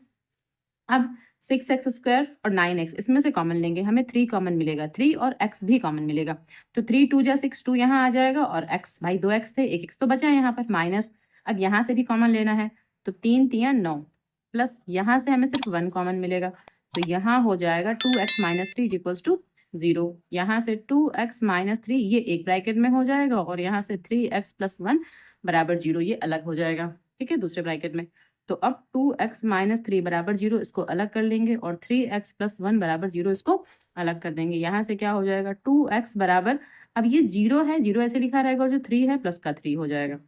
अब 6x² और 9x इसमें से कॉमन लेंगे, हमें 3 कॉमन मिलेगा, 3 और x भी कॉमन मिलेगा। तो 3 2 जा 6, 2 यहाँ आ जाएगा और x, भाई 2x थे, एक x तो बचा यहाँ पर माइनस। अब यहाँ से भी कॉमन लेना है, तो 3 3 9 प्लस यहाँ से हमें सिर्फ 1 कॉमन मिलेगा। तो यहाँ हो जाएगा 2x - 3 = 0। यहाँ से 2x - 3 ये एक ब्रैकेट में हो जाएगा और यहाँ से 3x + 1 = 0, ये अलग हो जाएगा। ठीक है, दूसरे ब्रैकेट में। तो अब 2x - 3 = 0 इसको अलग कर लेंगे और 3x + 1 = 0 इसको अलग कर देंगे। यहाँ से क्या हो जाएगा, 2x बराबर, अब ये 0 है, 0 ऐसे लिखा रहेगा और जो 3 है प्लस का 3 हो जाएगा।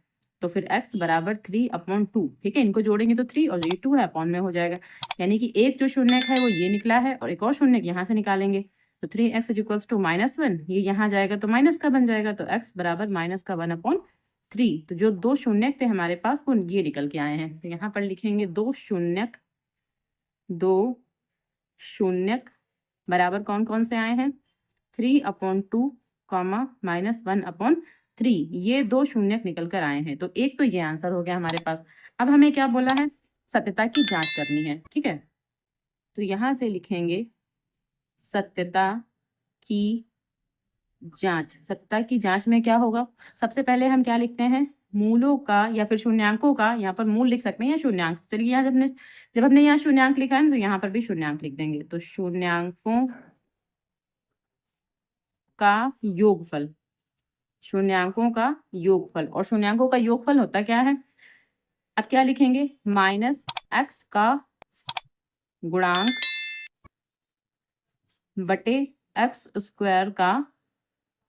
तो फिर x = 3/2। ठीक है, इनको जोड़ेंगे तो 3 और ये 2 है, अपॉन में हो जाएगा। यानी कि एक जो शून्यक है वो ये निकला है और एक और शून्यक यहाँ से निकालेंगे। तो 3x = -1, ये यहाँ जाएगा तो माइनस का बन जाएगा। तो x बराबर -1/3। तो जो 2 शून्यक थे हमारे पास वो ये निकल के आए हैं। तो यहाँ पर लिखेंगे 2 शून्यक बराबर कौन कौन से आए हैं, 3/2, -1/3। ये 2 शून्यक निकल कर आए हैं। तो एक तो ये आंसर हो गया हमारे पास। अब हमें क्या बोला है, सत्यता की जांच करनी है। ठीक है, तो यहाँ से लिखेंगे सत्यता की जांच। सत्यता की जांच में क्या होगा, सबसे पहले हम क्या लिखते हैं, मूलों का या फिर शून्यांकों का, यहाँ पर मूल लिख सकते हैं या शून्यांक। चलिए यहाँ जब हमने यहाँ शून्यांक लिखा है तो यहाँ पर भी शून्यांक लिख देंगे। तो शून्यांकों का योगफल, शून्यांकों का योगफल, और शून्यांकों का योगफल होता क्या है, अब क्या लिखेंगे, -x का गुणांक बटे x² का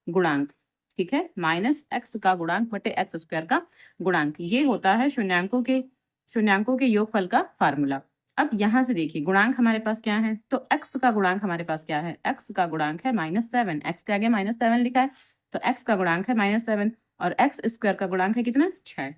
गुणांक। ठीक है, -x का गुणांक बटे x² का गुणांक, ये होता है शून्यांकों के योगफल का फार्मूला। अब यहाँ से देखिए गुणांक हमारे पास क्या है, तो x का गुणांक हमारे पास क्या है, x का गुणांक है -7, x के आगे -7 लिखा है तो x का गुणांक है -7 और x² का गुणांक है कितना, 6।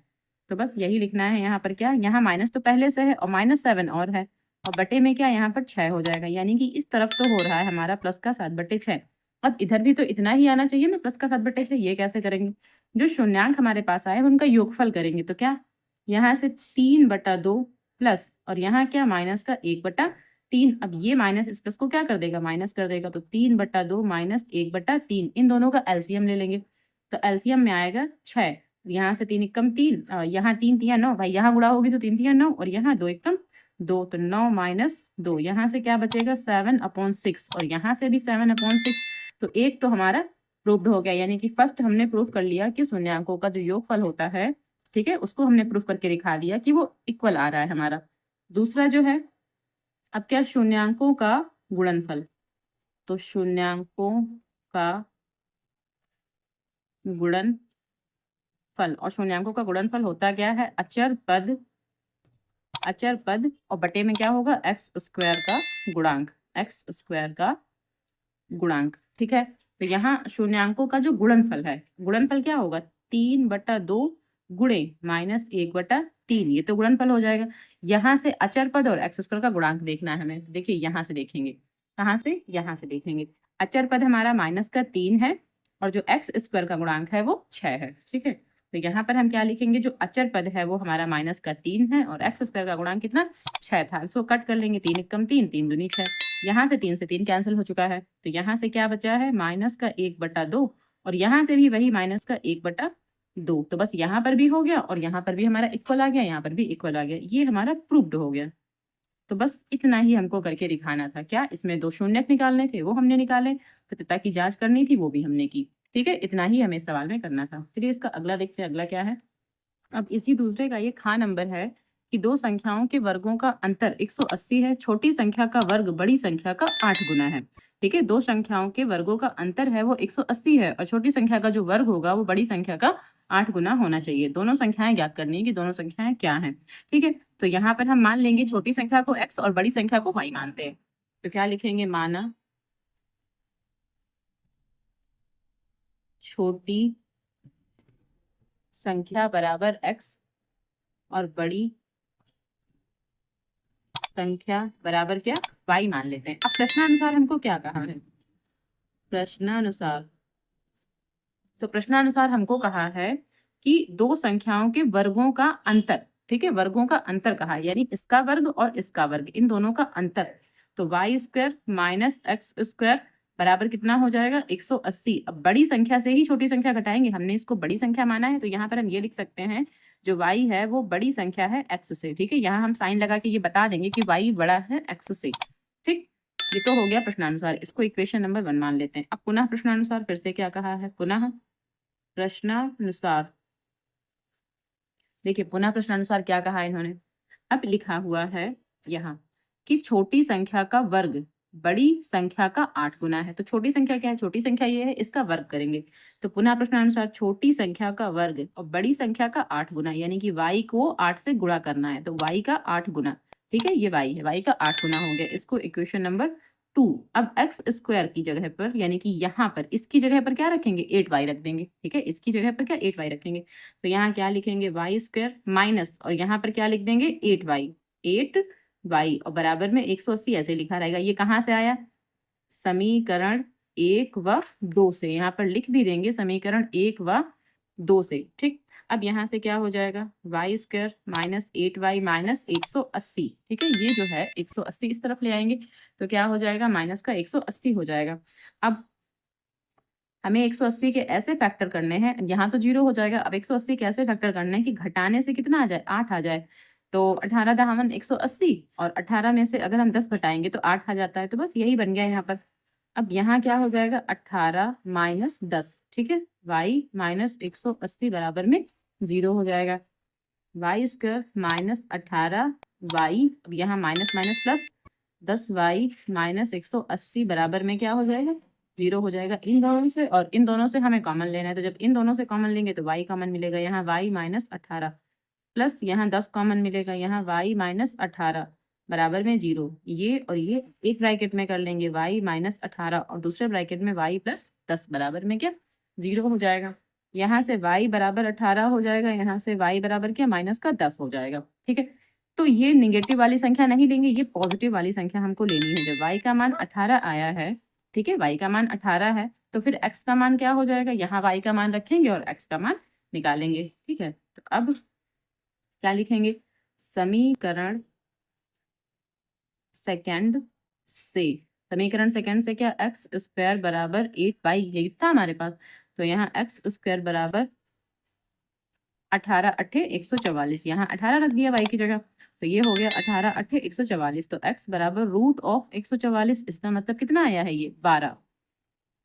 तो बस यही लिखना है यहाँ पर, क्या यहाँ माइनस तो पहले से है और -7 और है और बटे में क्या यहाँ पर 6 हो जाएगा। यानी कि इस तरफ तो हो रहा है हमारा प्लस का 7/6। अब इधर भी तो इतना ही आना चाहिए ना, प्लस का 7/6। ये कैसे करेंगे, जो शून्यांक हमारे पास आए उनका योगफल करेंगे। तो क्या, यहाँ से 3/2 प्लस और यहाँ क्या माइनस का 1/3। अब ये माइनस इस प्लस को क्या कर देगा, माइनस कर देगा। तो 3/2 - 1/3, इन दोनों का एलसीएम ले लेंगे। तो एलसीएम में आएगा 6। यहाँ से 3 एकम 3, यहाँ 3 3 9, भाई यहाँ गुणा होगी तो 3 3 9 और यहाँ 2 एकम 2, तो 9 - 2, यहाँ से क्या बचेगा 7/6 और यहाँ से भी 7/6। तो एक तो हमारा प्रूव्ड हो गया, यानी कि फर्स्ट हमने प्रूव कर लिया कि शून्यांकों का जो योगफल होता है, ठीक है, उसको हमने प्रूव करके दिखा दिया कि वो इक्वल आ रहा है हमारा। दूसरा जो है, अब क्या, शून्यांकों का गुणनफल। तो शून्यांकों का गुणनफल, और शून्यांकों का गुणनफल होता क्या है, अचर पद और बटे में क्या होगा, x² का गुणांक, ठीक है। तो यहाँ शून्यांकों का जो गुणनफल है, गुणनफल क्या होगा, 3/2 गुणे -1/3, ये तो गुणनफल हो जाएगा। यहाँ से अचर पद और एक्स स्क्वायर का गुणांक देखना है हमें। देखिए यहाँ से देखेंगे, कहाँ से, यहाँ से देखेंगे। अचर पद हमारा -3 है और जो एक्स स्क्वायर का गुणांक है वो 6 है। ठीक है, तो यहाँ पर हम क्या लिखेंगे, जो अचर पद है वो हमारा -3 है और एक्स स्क्वायर का गुणांक कितना, 6 था। इसको कट कर लेंगे, 3 एकम 3, 3 दूनी 6। यहाँ से 3 से 3 कैंसिल हो चुका है, तो यहाँ से क्या बचा है, -1/2 और यहाँ से भी वही -1/2। तो बस यहाँ पर भी हो गया और यहाँ पर भी हमारा इक्वल आ गया, यहाँ पर भी इक्वल आ गया। ये हमारा प्रूव्ड हो गया। तो बस इतना ही हमको करके दिखाना था। क्या, इसमें 2 शून्यक निकालने थे, वो हमने निकाले। सत्यता की जांच करनी थी, वो भी हमने की। ठीक है, इतना ही हमें इस सवाल में करना था। चलिए इसका अगला देखते हैं, अगला क्या है। अब इसी दूसरे का ये खा नंबर है कि दो संख्याओं के वर्गों का अंतर 180 है। छोटी संख्या का वर्ग बड़ी संख्या का 8 गुना है। ठीक है, दो संख्याओं के वर्गों का अंतर है वो 180 है और छोटी संख्या का जो वर्ग होगा वो बड़ी संख्या का 8 गुना होना चाहिए। दोनों संख्याएं ज्ञात करनी है कि दोनों संख्याएं क्या हैं। ठीक है, तो यहाँ पर हम मान लेंगे छोटी संख्या को x और बड़ी संख्या को y मानते हैं। तो क्या लिखेंगे, माना छोटी संख्या बराबर x और बड़ी संख्या बराबर क्या, y मान लेते हैं। अब प्रश्नानुसार हमको क्या कहा है, प्रश्नानुसार, तो प्रश्नानुसार हमको कहा है कि दो संख्याओं के वर्गों का अंतर, ठीक है, वर्गों का अंतर कहा है, यानी इसका वर्ग और इसका वर्ग, इन दोनों का अंतर। तो y² माइनस x² बराबर कितना हो जाएगा, 180। अब बड़ी संख्या से ही छोटी संख्या घटाएंगे, हमने इसको बड़ी संख्या माना है, तो यहाँ पर हम ये लिख सकते हैं जो y है वो बड़ी संख्या है x से। ठीक है, यहाँ हम साइन लगा के ये बता देंगे कि y बड़ा है x से। ठीक, ये तो हो गया प्रश्नानुसार, इसको इक्वेशन नंबर 1 मान लेते हैं। अब पुनः प्रश्नानुसार फिर से क्या कहा है, पुनः प्रश्नानुसार, देखिए पुनः प्रश्नानुसार क्या कहा है इन्होंने। अब लिखा हुआ है यहाँ कि छोटी संख्या का वर्ग बड़ी संख्या का 8 गुना है। तो छोटी संख्या क्या है, छोटी संख्या ये है, इसका वर्ग करेंगे। तो पुनः प्रश्नानुसार छोटी संख्या का वर्ग और बड़ी संख्या का 8 गुना, यानी कि y को 8 से गुणा करना है, तो y का 8 गुना। ठीक है, ये y है, y का 8 गुना हो गया। इसको इक्वेशन नंबर 2। अब एक्स स्क्वायर की जगह पर, यानी कि यहाँ पर इसकी जगह पर क्या रखेंगे, 8y रख देंगे। ठीक है, इसकी जगह पर क्या, 8y रखेंगे। तो यहाँ क्या लिखेंगे, y² माइनस, और यहाँ पर क्या लिख देंगे, 8y और बराबर में 180 ऐसे लिखा रहेगा। ये कहाँ से आया, समीकरण 1 व 2 से। यहाँ पर लिख भी देंगे समीकरण 1 व 2 से। ठीक, अब यहाँ से क्या हो जाएगा, y² माइनस 8y माइनस 180। ठीक है, ये जो है 180 इस तरफ ले आएंगे तो क्या हो जाएगा, माइनस का 180 हो जाएगा। अब हमें 180 के ऐसे फैक्टर करने हैं, यहाँ तो 0 हो जाएगा। अब 180 के ऐसे फैक्टर करने हैं कि घटाने से कितना आ जाए, 8 आ जाए। तो 18 दामन 180 और 18 में से अगर हम 10 घटाएंगे तो 8 आ जाता है। तो बस यही बन गया यहाँ पर। अब यहाँ क्या हो जाएगा, 18 माइनस 10। ठीक है, y माइनस 180 बराबर में 0 हो जाएगा। y² माइनस 18y, अब यहाँ minus minus plus 10y minus 180 बराबर में क्या हो जाएगा, 0 हो जाएगा इन दोनों से। और इन दोनों से हमें कॉमन लेना है, तो जब इन दोनों से कॉमन लेंगे तो y कॉमन मिलेगा, यहाँ y माइनस 18 प्लस यहाँ 10 कॉमन मिलेगा, यहाँ y माइनस 18 बराबर में 0। ये और ये एक ब्रैकेट में कर लेंगे, y माइनस 18 और दूसरे ब्रैकेट में y प्लस 10 बराबर में क्या, 0 हो जाएगा। यहाँ से y बराबर 18 हो जाएगा, यहाँ से y बराबर क्या, माइनस का 10 हो जाएगा। ठीक है, तो ये निगेटिव वाली संख्या नहीं लेंगे, ये पॉजिटिव वाली संख्या हमको लेनी है। जब y का मान 18 आया है, ठीक है, y का मान 18 है, तो फिर x का मान क्या हो जाएगा, यहाँ y का मान रखेंगे और x का मान निकालेंगे। ठीक है, तो अब क्या लिखेंगे, समीकरण सेकंड से, समीकरण सेकंड से क्या, x² बराबर 8y, ये था हमारे पास। तो यहाँ x² बराबर 18 अट्ठे 144, यहाँ 18 रख दिया y की जगह, तो ये हो गया 18 अट्ठे 144। तो x बराबर रूट ऑफ 144, इसका मतलब कितना आया है, ये 12।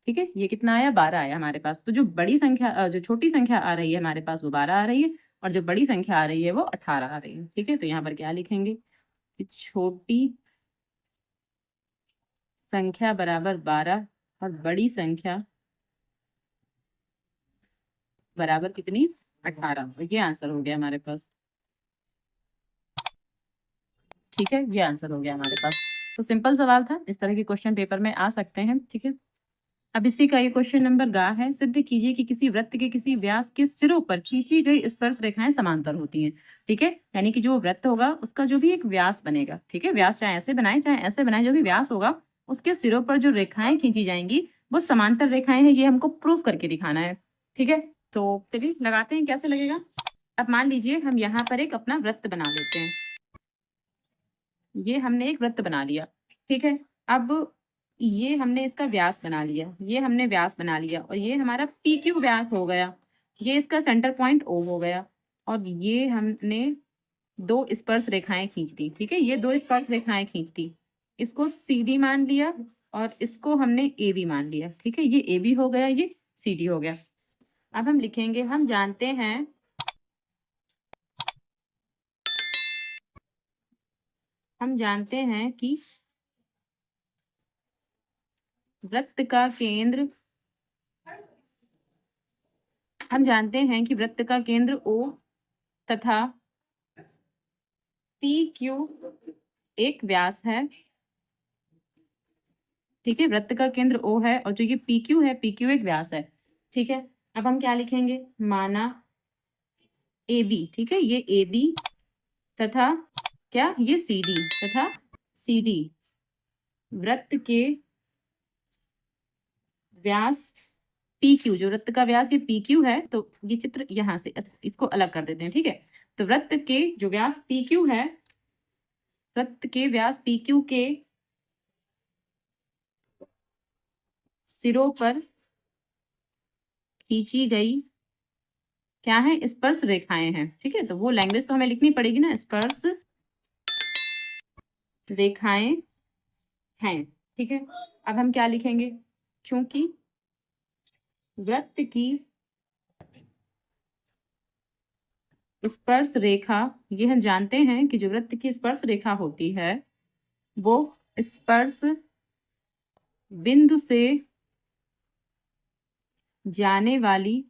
ठीक है, ये कितना आया, 12 आया हमारे पास। तो जो बड़ी संख्या, जो छोटी संख्या आ रही है हमारे पास वो 12 आ रही है और जो बड़ी संख्या आ रही है वो 18 आ रही है। ठीक है, तो यहाँ पर क्या लिखेंगे कि छोटी संख्या बराबर 12 और बड़ी संख्या बराबर कितनी, 18। ये आंसर हो गया हमारे पास। ठीक है, ये आंसर हो गया हमारे पास। तो सिंपल सवाल था, इस तरह के क्वेश्चन पेपर में आ सकते हैं। ठीक है। अब इसी का ये क्वेश्चन नंबर ग है। सिद्ध कीजिए कि किसी वृत्त के किसी व्यास के सिरों पर खींची गई स्पर्श रेखाएं समांतर होती हैं। ठीक है, यानी कि जो वृत्त होगा उसका जो भी एक व्यास बनेगा, ठीक है, व्यास चाहे ऐसे बनाए चाहे ऐसे बनाए, जो भी व्यास होगा उसके सिरों पर जो रेखाएं खींची जाएंगी वो समांतर रेखाएं हैं। ये हमको प्रूफ करके दिखाना है। ठीक है, तो चलिए लगाते हैं, कैसे लगेगा। अब मान लीजिए हम यहाँ पर एक अपना वृत्त बना लेते हैं। ये हमने एक वृत्त बना लिया। ठीक है, अब ये हमने इसका व्यास बना लिया, ये हमने व्यास बना लिया, और ये हमारा पी क्यू व्यास हो गया। ये इसका सेंटर पॉइंट ओ हो गया, और ये हमने दो स्पर्श रेखाएं खींच दी। ठीक है, ये दो स्पर्श रेखाएं खींच दी, इसको सी डी मान लिया और इसको हमने ए बी मान लिया। ठीक है, ये ए बी हो गया, ये सी डी हो गया। अब हम लिखेंगे, हम जानते हैं कि वृत्त का केंद्र, हम जानते हैं कि वृत्त का केंद्र O तथा पी क्यू एक व्यास है। ठीक है, वृत्त का केंद्र O है और जो ये पी क्यू है, पी क्यू एक व्यास है। ठीक है, अब हम क्या लिखेंगे, माना ए बी। ठीक है, ये ए बी तथा क्या, ये सी डी तथा सी डी वृत्त के व्यास पी क्यू, जो वृत्त का व्यास ये पी क्यू है, तो ये चित्र यहां से इसको अलग कर देते हैं। ठीक है, तो वृत्त के जो व्यास पी क्यू है, वृत्त के व्यास पी क्यू के सिरों पर खींची गई क्या है, स्पर्श रेखाएं हैं। ठीक है, तो वो लैंग्वेज तो हमें लिखनी पड़ेगी ना, स्पर्श रेखाएं हैं। ठीक है, अब हम क्या लिखेंगे, चूंकि वृत्त की स्पर्श रेखा, ये हम जानते हैं कि जो वृत्त की स्पर्श रेखा होती है वो स्पर्श बिंदु से जाने वाली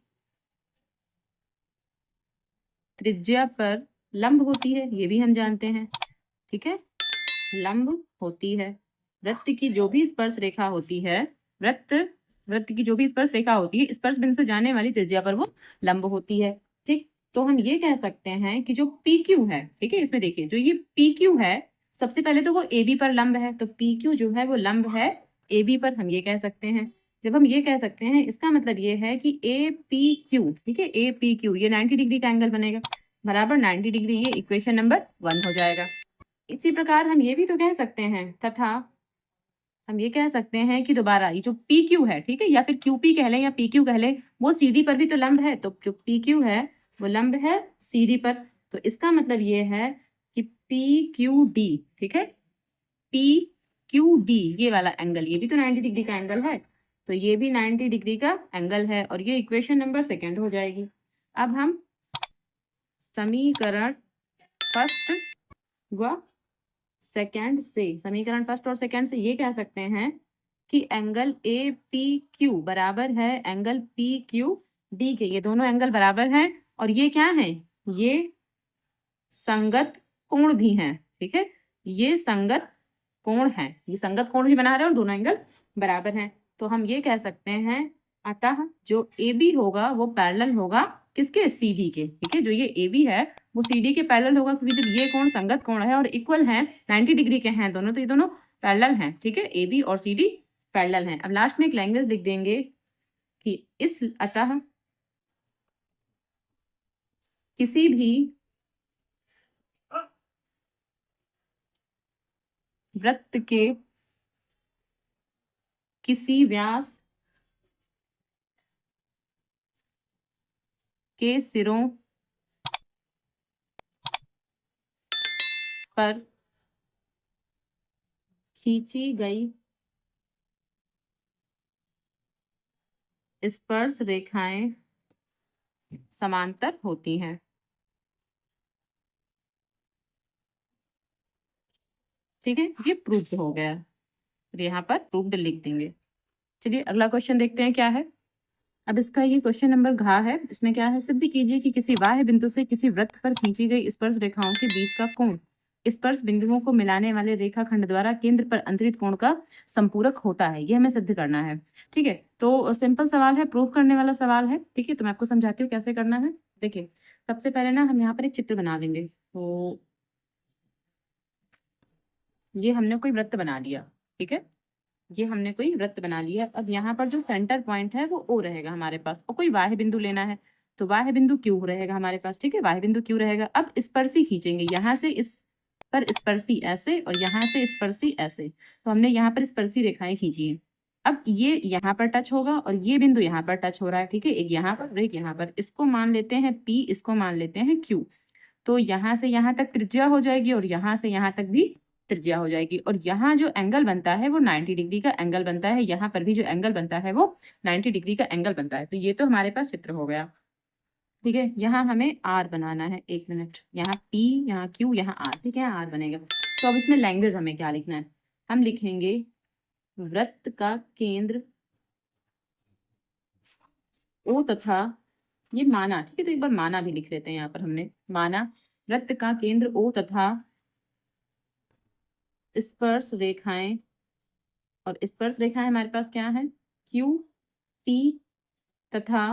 त्रिज्या पर लंब होती है, ये भी हम जानते हैं। ठीक है, लंब होती है। वृत्त की जो भी स्पर्श रेखा होती है, वृत्त की जो भी स्पर्श रेखा होती है, स्पर्श बिंदु से जाने वाली त्रिज्या पर वो लंब होती है। ठीक, तो हम ये कह सकते हैं कि जो पी क्यू है, ठीक है, इसमें देखिए जो ये पी क्यू है, सबसे पहले तो वो ए बी पर लंब है, तो पी क्यू जो है वो लंब है ए बी पर, हम ये कह सकते हैं। जब हम ये कह सकते हैं, इसका मतलब ये है कि ए पी क्यू, ठीक है, ए पी क्यू ये 90 डिग्री का एंगल बनेगा, बराबर 90 डिग्री, ये इक्वेशन नंबर 1 हो जाएगा। इसी प्रकार हम ये भी तो कह सकते हैं, तथा हम ये कह सकते हैं कि दोबारा ये जो पी क्यू है, ठीक है, या फिर क्यू पी कह लें या पी क्यू कह लें, वो सी डी पर भी तो लंब है, तो जो पी क्यू है वो लंब है सी डी पर। तो इसका मतलब ये है कि पी क्यू डी, ठीक है, पी क्यू डी ये वाला एंगल, ये भी तो 90 डिग्री का एंगल है, तो ये भी 90 डिग्री का एंगल है, और ये इक्वेशन नंबर 2 हो जाएगी। अब हम समीकरण फर्स्ट व सेकेंड से, समीकरण फर्स्ट और सेकेंड से ये कह सकते हैं कि एंगल ए पी क्यू बराबर है एंगल पी क्यू डी के, ये दोनों एंगल बराबर हैं, और ये क्या है, ये संगत कोण भी हैं। ठीक है, ये संगत कोण है, ये संगत कोण भी बना रहे हैं और दोनों एंगल बराबर हैं। तो हम ये कह सकते हैं, अतः जो ए बी होगा वो पैरेलल होगा किसके, सी डी के। ठीक है, जो ये ए बी है वो सी डी के पैरेलल होगा, क्योंकि जब ये कोण संगत कोण है और इक्वल है, 90 डिग्री के हैं दोनों, तो ये दोनों पैरेलल हैं। ठीक है, ए बी और सी डी पैरेलल हैं। अब लास्ट में एक लैंग्वेज लिख देंगे कि इस अतः किसी भी वृत्त के किसी व्यास के सिरों पर खींची गई स्पर्श रेखाएं समांतर होती हैं। ठीक है, ये प्रूफ हो गया, यहाँ पर प्रूफ्ड लिख देंगे। चलिए अगला क्वेश्चन देखते हैं क्या है। अब इसका ये क्वेश्चन नंबर घ है। इसमें क्या है, सिद्ध कीजिए कि किसी बाह्य बिंदु से किसी वृत्त पर खींची गई स्पर्श रेखाओं के बीच का कोण स्पर्श बिंदुओं को मिलाने वाले रेखाखंड द्वारा केंद्र पर अंतरित कोण का संपूरक होता है। ये हमें सिद्ध करना है। ठीक है, तो सिंपल सवाल है, प्रूफ करने वाला सवाल है। ठीक है, तो मैं आपको समझाती हूँ कैसे करना है। देखिए, सबसे पहले ना हम यहाँ पर एक चित्र बना लेंगे। तो ये हमने कोई वृत्त बना लिया। ठीक है, ये हमने कोई वृत्त बना लिया। अब यहाँ पर जो सेंटर पॉइंट है वो ओ रहेगा हमारे पास, और कोई बाह्य बिंदु लेना है तो बाह्य बिंदु क्यू रहेगा हमारे पास। ठीक है, बाह्य बिंदु क्यू रहेगा। अब स्पर्शी खींचेंगे, यहाँ से इस पर स्पर्शी ऐसे और यहाँ से स्पर्शी ऐसे, तो हमने यहाँ पर स्पर्शी रेखाएं खींची हैं। अब ये यहाँ पर टच होगा और ये बिंदु यहाँ पर टच हो रहा है। ठीक है, एक यहाँ पर और एक यहाँ पर। इसको मान लेते हैं पी, इसको मान लेते हैं क्यू। तो यहाँ से यहाँ तक त्रिज्या हो जाएगी और यहाँ से यहाँ तक भी त्रिज्या हो जाएगी, और यहाँ जो एंगल बनता है वो 90 डिग्री का एंगल बनता है। यहाँ पर भी जो एंगल बनता है वो 90 डिग्री का एंगल बनता है। तो ये तो हमारे पास चित्र हो गया। ठीक है, यहाँ हमें आर बनाना है। एक मिनट, यहाँ पी, यहाँ क्यू, यहाँ आर। ठीक है, आर बनेगा। तो अब इसमें लैंग्वेज हमें क्या लिखना है? हम लिखेंगे वृत्त का केंद्र ओ तथा, ये माना। ठीक है, तो एक बार माना भी लिख लेते हैं। यहाँ पर हमने माना वृत्त का केंद्र ओ तथा स्पर्श रेखाएं, और स्पर्श रेखाएं हमारे पास क्या है? क्यू पी तथा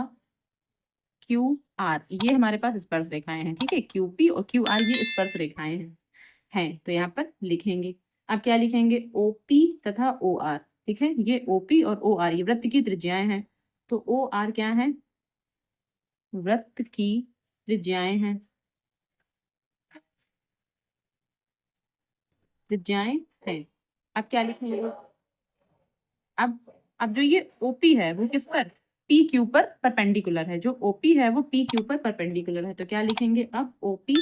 क्यू आर, ये हमारे पास स्पर्श रेखाएं हैं। ठीक है, क्यू पी और क्यू आर ये स्पर्श रेखाएं हैं। तो यहाँ पर लिखेंगे। अब क्या लिखेंगे? ओ पी तथा ओ आर। ठीक है, ये ओ पी और ओ आर ये वृत्त की त्रिज्याएं हैं। तो ओ आर क्या है? वृत्त की त्रिज्याएं हैं। त्रिज्याएं हैं। अब क्या लिखेंगे? अब जो ये ओपी है वो किस पर? पी क्यू पर परपेंडिकुलर है। जो ओपी है वो पी क्यू पर परपेंडिकुलर है। तो क्या लिखेंगे अब? OP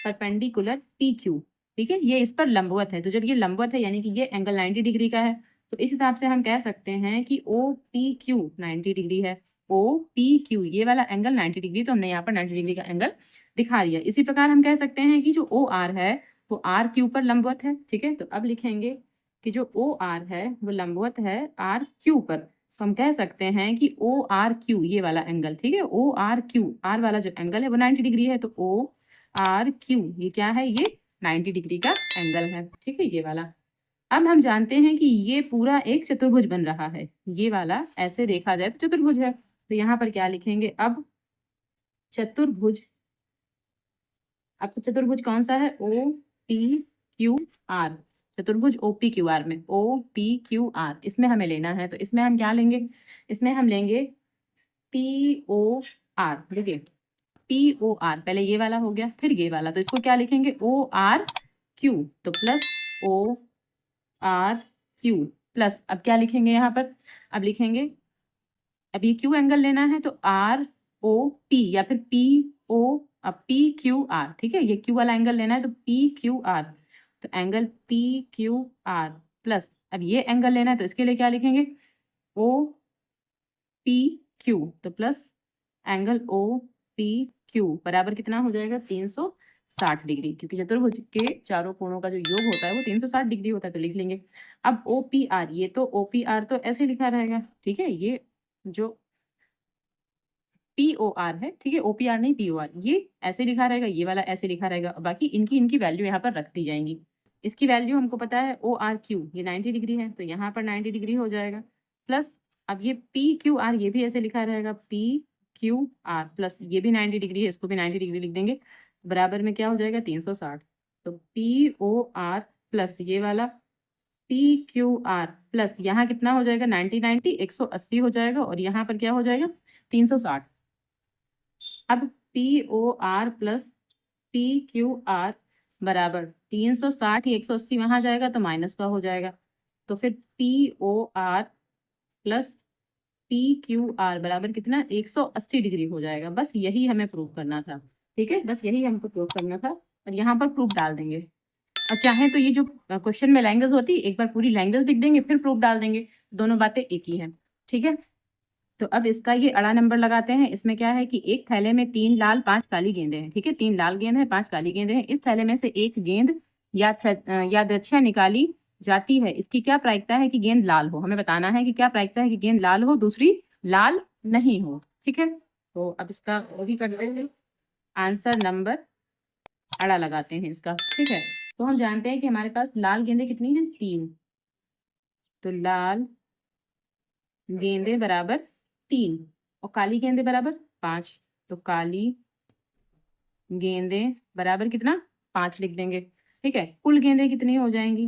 perpendicular P Q. ठीक है, ये इस पर लंबवत है। तो जब ये लंबवत है यानी कि ये एंगल 90 डिग्री का है, तो इस हिसाब से हम कह सकते हैं कि ओ पी क्यू 90 डिग्री है। ओ पी क्यू ये वाला एंगल 90 डिग्री, तो हमने यहाँ पर 90 डिग्री का एंगल दिखा दिया। इसी प्रकार हम कह सकते हैं कि जो ओ आर है वो आर क्यू पर लंबवत है। ठीक है, तो अब लिखेंगे कि जो ओ आर है वो लंबवत है आर क्यू पर। तो हम कह सकते हैं कि ओ आर क्यू ये वाला एंगल, ठीक है, ओ आर क्यू, आर वाला जो एंगल है वो 90 डिग्री है। तो ओ आर क्यू ये क्या है? ये 90 डिग्री का एंगल है। ठीक है, ये वाला। अब हम जानते हैं कि ये पूरा एक चतुर्भुज बन रहा है। ये वाला ऐसे देखा जाए तो चतुर्भुज है। तो यहाँ पर क्या लिखेंगे अब? चतुर्भुज। आपको चतुर्भुज कौन सा है? O P Q R. चतुर्भुज ओ पी क्यू आर में ओ पी क्यू आर इसमें हमें लेना है। तो इसमें हम क्या लेंगे? इसमें हम लेंगे पी ओ आर। देखिए, पी ओ आर, पहले ये वाला हो गया फिर ये वाला, तो इसको क्या लिखेंगे? O R Q. तो plus O R Q plus, अब क्या लिखेंगे यहाँ पर? अब लिखेंगे, अब ये क्यू एंगल लेना है तो आर ओ पी या फिर पी ओ, अब पी क्यू आर। ठीक है, ये क्यू वाला एंगल लेना है तो पी क्यू आर। तो angle P Q are plus, अब ये एंगल लेना है तो इसके लिए क्या लिखेंगे? O P Q. तो plus angle O P Q बराबर कितना हो जाएगा? 360 डिग्री, क्योंकि चतुर्भुज के चारों कोणों का जो योग होता है वो 360 डिग्री होता है। तो लिख लेंगे। अब ओ पी आर, ये तो ओ पी आर तो ऐसे लिखा रहेगा। ठीक है, ये जो पी ओ आर है, ठीक है, ओ पी आर नहीं पी ओ आर, ये ऐसे लिखा रहेगा, ये वाला ऐसे लिखा रहेगा। बाकी इनकी इनकी वैल्यू यहाँ पर रख दी जाएंगी। इसकी वैल्यू हमको पता है ओ आर क्यू ये 90 डिग्री है, तो यहाँ पर 90 डिग्री हो जाएगा। प्लस अब ये पी क्यू आर ये भी ऐसे लिखा रहेगा, पी क्यू आर प्लस ये भी 90 डिग्री है, इसको भी 90 डिग्री लिख देंगे। बराबर में क्या हो जाएगा? 360। तो पी ओ आर प्लस ये वाला पी क्यू आर प्लस यहाँ कितना हो जाएगा? 90 90 180 हो जाएगा, और यहाँ पर क्या हो जाएगा? 360। अब P O R plus P Q R बराबर 360, ही 180 वहां जाएगा तो माइनस का हो जाएगा। तो फिर P O R plus P Q R बराबर कितना? 180 डिग्री हो जाएगा। बस यही हमें प्रूव करना था। ठीक है, बस यही हमको प्रूव करना था, और यहाँ पर प्रूफ डाल देंगे। और चाहे तो ये जो क्वेश्चन में लैंग्वेज होती है एक बार पूरी लैंग्वेज लिख देंगे फिर प्रूफ डाल देंगे, दोनों बातें एक ही है। ठीक है, तो अब इसका ये अड़ा नंबर लगाते हैं। इसमें क्या है कि एक थैले में 3 लाल 5 काली गेंदें हैं। ठीक है, 3 लाल गेंद है, 5 काली गेंदें हैं। इस थैले में से एक गेंद यादृच्छा निकाली जाती है। इसकी क्या प्रायिकता है कि गेंद लाल हो? हमें बताना है कि क्या प्रायिकता है कि गेंद लाल हो, दूसरी लाल नहीं हो। ठीक है, तो अब इसका वही करते हैं, आंसर नंबर अड़ा लगाते हैं इसका। ठीक है, तो हम जानते हैं कि हमारे पास लाल गेंदें कितनी हैं, 3। तो लाल गेंदें बराबर 3 और काली गेंदें बराबर 5। तो काली गेंदें बराबर कितना, 5 लिख देंगे। ठीक है, कुल गेंदें कितनी हो जाएंगी,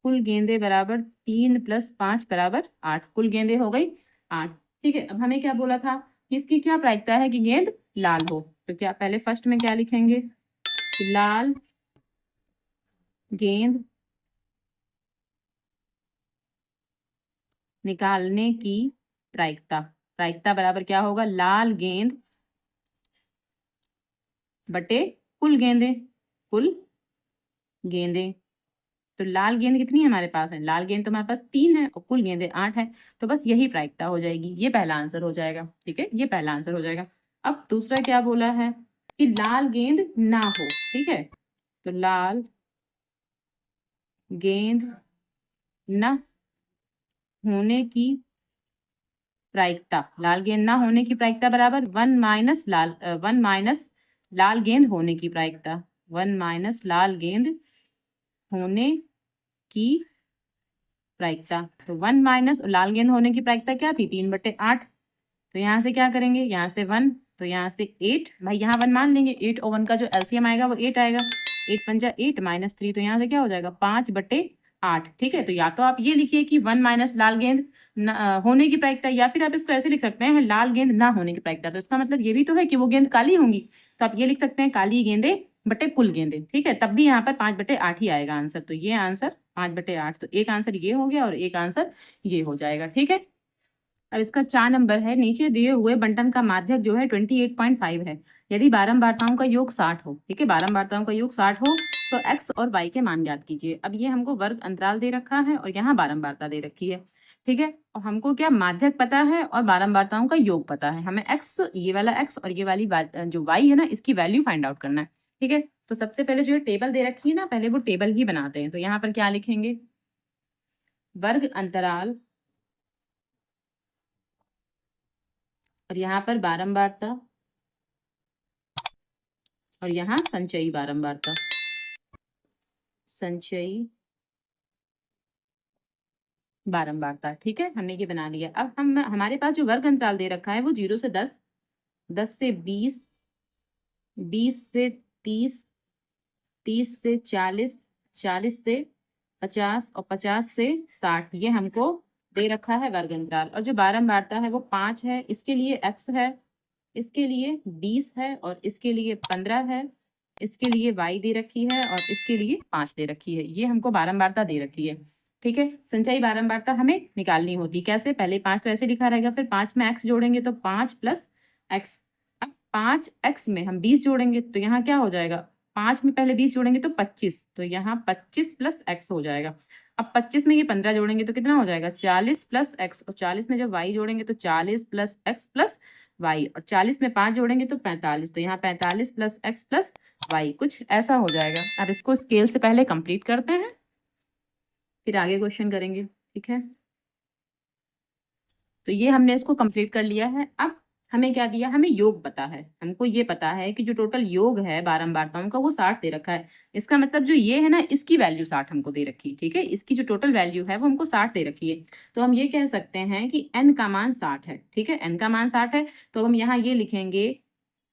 कुल गेंदें बराबर 3 + 5 बराबर 8। कुल गेंदें हो गई 8। ठीक है, अब हमें क्या बोला था कि इसकी क्या प्रायिकता है कि गेंद लाल हो। तो क्या पहले फर्स्ट में क्या लिखेंगे कि लाल गेंद निकालने की प्रायिकता, प्रायिकता बराबर क्या होगा, लाल गेंद बटे कुल गेंदें, कुल गेंदें। तो लाल गेंद कितनी हमारे पास है, लाल गेंद तो हमारे पास 3 है और कुल गेंदें 8 है। तो बस यही प्रायिकता हो जाएगी, ये पहला आंसर हो जाएगा। ठीक है, ये पहला आंसर हो जाएगा। अब दूसरा क्या बोला है कि लाल गेंद ना हो। ठीक है, तो लाल गेंद न होने की प्रायिकता, लाल गेंद ना होने की प्रायिकता बराबर 1 - लाल गेंद होने की प्रायिकता, 1 - लाल गेंद होने की प्रायिकता। तो 1 - लाल गेंद होने की प्रायिकता क्या थी, 3/8। तो यहाँ से क्या करेंगे, यहाँ से 1, तो यहाँ से 8, भाई यहाँ 1 मान लेंगे। 8 और 1 का जो एलसीएम आएगा वो 8 आएगा। 8 पंजा 8 -3, तो यहाँ से क्या हो जाएगा 5/8। ठीक है, तो या तो आप ये लिखिए कि 1 - लाल गेंद होने की प्रायिकता, या फिर आप इसको ऐसे लिख सकते हैं लाल गेंद ना होने की प्रायिकता। तो इसका मतलब ये भी तो है कि वो गेंद काली होंगी। तो आप ये लिख सकते हैं काली गेंदें बटे कुल गेंदें। ठीक है, तब भी यहाँ पर 5/8 ही आएगा आंसर। तो ये आंसर 5/8। तो एक आंसर ये हो गया और एक आंसर ये हो जाएगा। ठीक है, अब इसका 4 नंबर है, नीचे दिए हुए बंटन का माध्यक जो है 28.5 है। यदि बारंबारताओं का योग 60 हो। ठीक है, बारंबारताओं का योग 60 हो तो x और y के मान ज्ञात कीजिए। अब ये हमको वर्ग अंतराल दे रखा है और यहाँ बारंबारता दे रखी है। ठीक है, और हमको क्या माध्यक पता है और बारंबारताओं का योग पता है। हमें x, ये वाला x और ये वाली जो y है ना, इसकी वैल्यू फाइंड आउट करना है। ठीक है, तो सबसे पहले जो टेबल दे रखी है ना, पहले वो टेबल ही बनाते हैं। तो यहाँ पर क्या लिखेंगे, वर्ग अंतराल और यहाँ पर बारंबारता और यहाँ संचयी बारंबारता, संचयी बारंबारता। ठीक है, हमने ये बना लिया। अब हम हमारे पास जो वर्ग अंतराल दे रखा है वो 0 से 10, 10 से 20, 20 से 30, 30 से 40, 40 से 50 और 50 से 60, ये हमको दे रखा है वर्ग अंतराल। और जो बारंबारता है वो 5 है, इसके लिए x है, इसके लिए 20 है और इसके लिए 15 है, इसके लिए y दे रखी है और इसके लिए 5 दे रखी है। ये हमको बारंबारता दे रखी है। ठीक है, संचयी बारंबारता हमें निकालनी होती कैसे, पहले 5 तो ऐसे लिखा रहेगा, फिर 5 में x जोड़ेंगे तो 5 + x। अब 5x में हम 20 जोड़ेंगे तो यहाँ क्या हो जाएगा, 5 में पहले 20 जोड़ेंगे तो 25, तो यहाँ 25 + x हो जाएगा। अब 25 में ये 15 जोड़ेंगे तो कितना हो जाएगा, 40 + x, और 40 में जब y जोड़ेंगे तो 40 + x + y, और 40 में 5 जोड़ेंगे तो 45, तो यहाँ 45 + x + y, कुछ ऐसा हो जाएगा। अब इसको स्केल से पहले कंप्लीट करते हैं, फिर आगे क्वेश्चन करेंगे। ठीक है, तो ये हमने इसको कंप्लीट कर लिया है। अब हमें क्या दिया, हमें योग पता है। हमको ये पता है कि जो टोटल योग है बारंबारताओं का वो 60 दे रखा है। इसका मतलब जो ये है ना, इसकी वैल्यू 60 हमको दे रखी है। ठीक है, इसकी जो टोटल वैल्यू है वो हमको 60 दे रखी है। तो हम ये कह सकते हैं कि n का मान 60 है। ठीक है, n का मान 60 है, तो हम यहाँ ये लिखेंगे।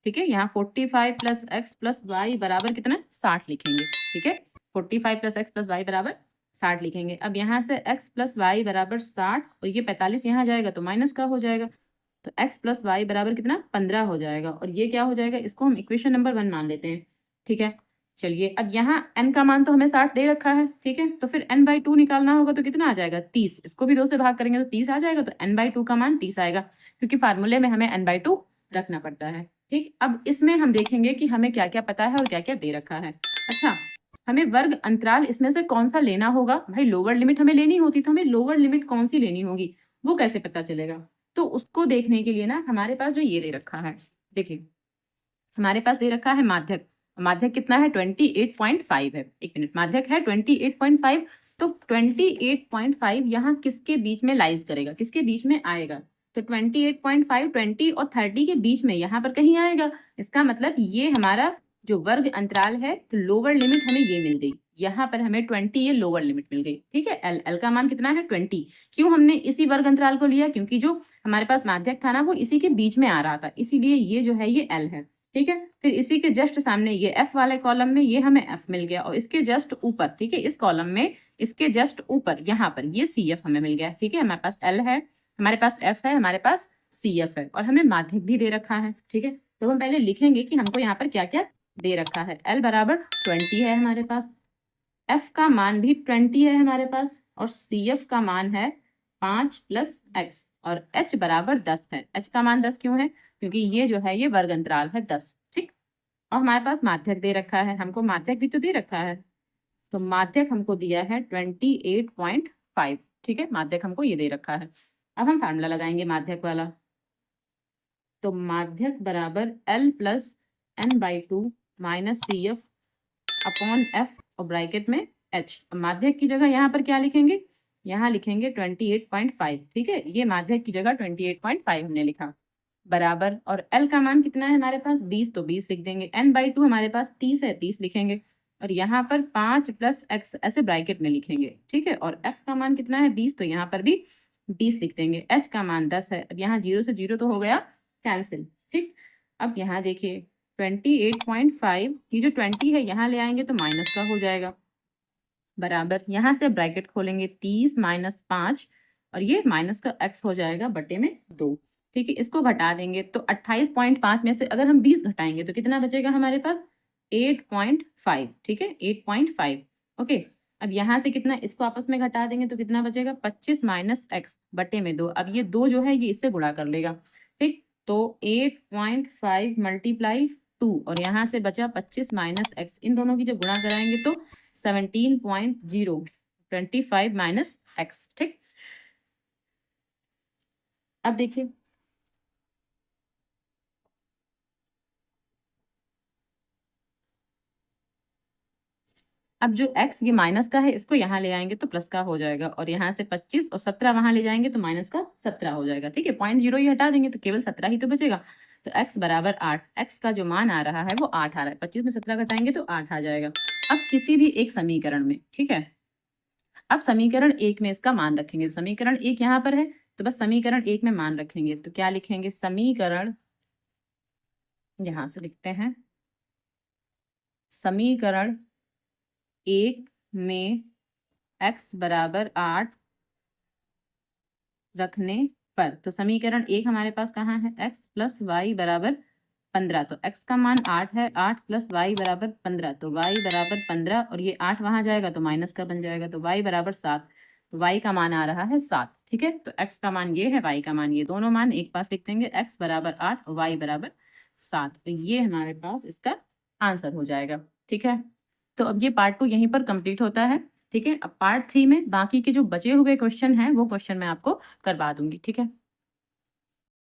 ठीक है, यहाँ 45 + x + y बराबर कितना, 60 लिखेंगे। ठीक है, 45 + x + y बराबर 60 लिखेंगे। अब यहाँ से x + y बराबर 60 और ये 45 यहाँ जाएगा तो माइनस का हो जाएगा, तो x + y बराबर कितना, 15 हो जाएगा। और ये क्या हो जाएगा, इसको हम इक्वेशन नंबर 1 मान लेते हैं। ठीक है, चलिए अब यहाँ n का मान तो हमें 60 दे रखा है। ठीक है, तो फिर n/2 निकालना होगा तो कितना आ जाएगा, 30। इसको भी 2 से भाग करेंगे तो 30 आ जाएगा, तो n/2 का मान 30 आएगा, क्योंकि फार्मूले में हमें n/2 रखना पड़ता है। ठीक, अब इसमें हम देखेंगे कि हमें क्या क्या पता है और क्या क्या दे रखा है। अच्छा, हमें वर्ग अंतराल इसमें से कौन सा लेना होगा, भाई लोअर लिमिट हमें लेनी होती, तो हमें लोअर लिमिट कौन सी लेनी होगी वो कैसे पता चलेगा। तो उसको देखने के लिए ना हमारे पास जो ये दे रखा है, देखिए हमारे पास दे रखा है माध्यक। माध्यक कितना है, 28.5 है। एक मिनट, माध्यक है 28.5, तो 28.5 यहाँ किसके बीच में लाइज करेगा, किसके बीच में आएगा, तो 28.5 20 और 30 के बीच में यहाँ पर कहीं आएगा। इसका मतलब ये हमारा जो वर्ग अंतराल है तो लोअर लिमिट हमें ये मिल गई, यहाँ पर हमें 20 ये लोअर लिमिट मिल गई। ठीक है, एल का मान कितना है 20। क्यों हमने इसी वर्ग अंतराल को लिया, क्योंकि जो हमारे पास माध्यक था ना वो इसी के बीच में आ रहा था, इसीलिए ये जो है ये एल है। ठीक है, फिर इसी के जस्ट सामने ये एफ वाले कॉलम में ये हमें एफ मिल गया, और इसके जस्ट ऊपर, ठीक है, इस कॉलम में इसके जस्ट ऊपर यहाँ पर ये सी एफ हमें मिल गया। ठीक है, हमारे पास एल है, हमारे पास एफ है, हमारे पास सी एफ है, और हमें माध्यक भी दे रखा है। ठीक है, तो हम पहले लिखेंगे कि हमको यहाँ पर क्या क्या दे रखा है। एल बराबर 20 है हमारे पास, एफ का मान भी 20 है हमारे पास, और सी एफ का मान है 5 प्लस एक्स, और एच बराबर 10 है। एच का मान 10 क्यों है, क्योंकि ये जो है ये वर्ग अंतराल है 10। ठीक, और हमारे पास माध्यक दे रखा है, हमको माध्यक भी तो दे रखा है, तो माध्यक हमको दिया है 28.5। ठीक है, माध्यक हमको ये दे रखा है। अब हम फार्मूला लगाएंगे माध्यक वाला, तो माध्यक बराबर L plus n/2 minus c f upon f और ब्रैकेट में h। माध्यक की जगह यहाँ पर क्या लिखेंगे, यहाँ लिखेंगे 28.5। ठीक है, ये माध्यक की जगह 28.5 हमने लिखा, बराबर, और L का मान कितना है हमारे पास 20, तो 20 लिख देंगे। n/2 हमारे पास 30 है, 30 लिखेंगे, और यहाँ पर 5 प्लस एक्स ऐसे ब्रैकेट में लिखेंगे। ठीक है, और f का मान कितना है 20, तो यहाँ पर भी 20 लिख देंगे। h का मान 10 है, अब यहाँ 0 से 0 तो हो गया कैंसिल। ठीक, अब यहाँ देखिए 28.5 की जो 20 है यहाँ ले आएंगे तो माइनस का हो जाएगा, बराबर, यहाँ से ब्रैकेट खोलेंगे 30 माइनस 5, और ये माइनस का x हो जाएगा बटे में 2। ठीक है, इसको घटा देंगे तो 28.5 में से अगर हम 20 घटाएंगे तो कितना बचेगा हमारे पास 8.5। ठीक है, 8.5। ओके, अब यहाँ से कितना, इसको आपस में घटा देंगे तो कितना बचेगा 25 माइनस एक्स बटे में 2। अब ये 2 जो है ये इससे गुणा कर लेगा। ठीक, तो 8.5 मल्टीप्लाई 2, और यहाँ से बचा 25 माइनस एक्स, इन दोनों की जब गुणा कराएंगे तो 17.0, 25 माइनस एक्स। ठीक, अब देखिए अब जो x ये माइनस का है इसको यहाँ ले आएंगे तो प्लस का हो जाएगा, और यहाँ से 25 और 17 वहां ले जाएंगे तो माइनस का 17 हो जाएगा। ठीक है, 0.0 ही हटा देंगे तो केवल 17 ही तो बचेगा, तो x बराबर 8। x का जो मान आ रहा है वो 8 आ रहा है, 25 में 17 घटाएंगे तो 8 आ जाएगा। अब किसी भी एक समीकरण में, ठीक है, अब समीकरण 1 में इसका मान रखेंगे, समीकरण 1 यहाँ पर है तो बस समीकरण 1 में मान रखेंगे, तो क्या लिखेंगे, समीकरण, यहाँ से लिखते हैं, समीकरण 1 में x बराबर 8 रखने पर, तो समीकरण 1 हमारे पास कहाँ है, x प्लस वाई बराबर 15, तो x का मान 8 है, 8 प्लस वाई बराबर 15, तो y बराबर 15, और ये 8 वहां जाएगा तो माइनस का बन जाएगा, तो y बराबर 7, तो y का मान आ रहा है 7। ठीक है, तो x का मान ये है, y का मान ये, दोनों मान एक पास लिख देंगे, x बराबर 8 और y बराबर 7, तो ये हमारे पास इसका आंसर हो जाएगा। ठीक है, तो अब ये पार्ट 2 यहीं पर कंप्लीट होता है। ठीक है, अब पार्ट 3 में बाकी के जो बचे हुए क्वेश्चन हैं वो क्वेश्चन मैं आपको करवा दूंगी। ठीक है।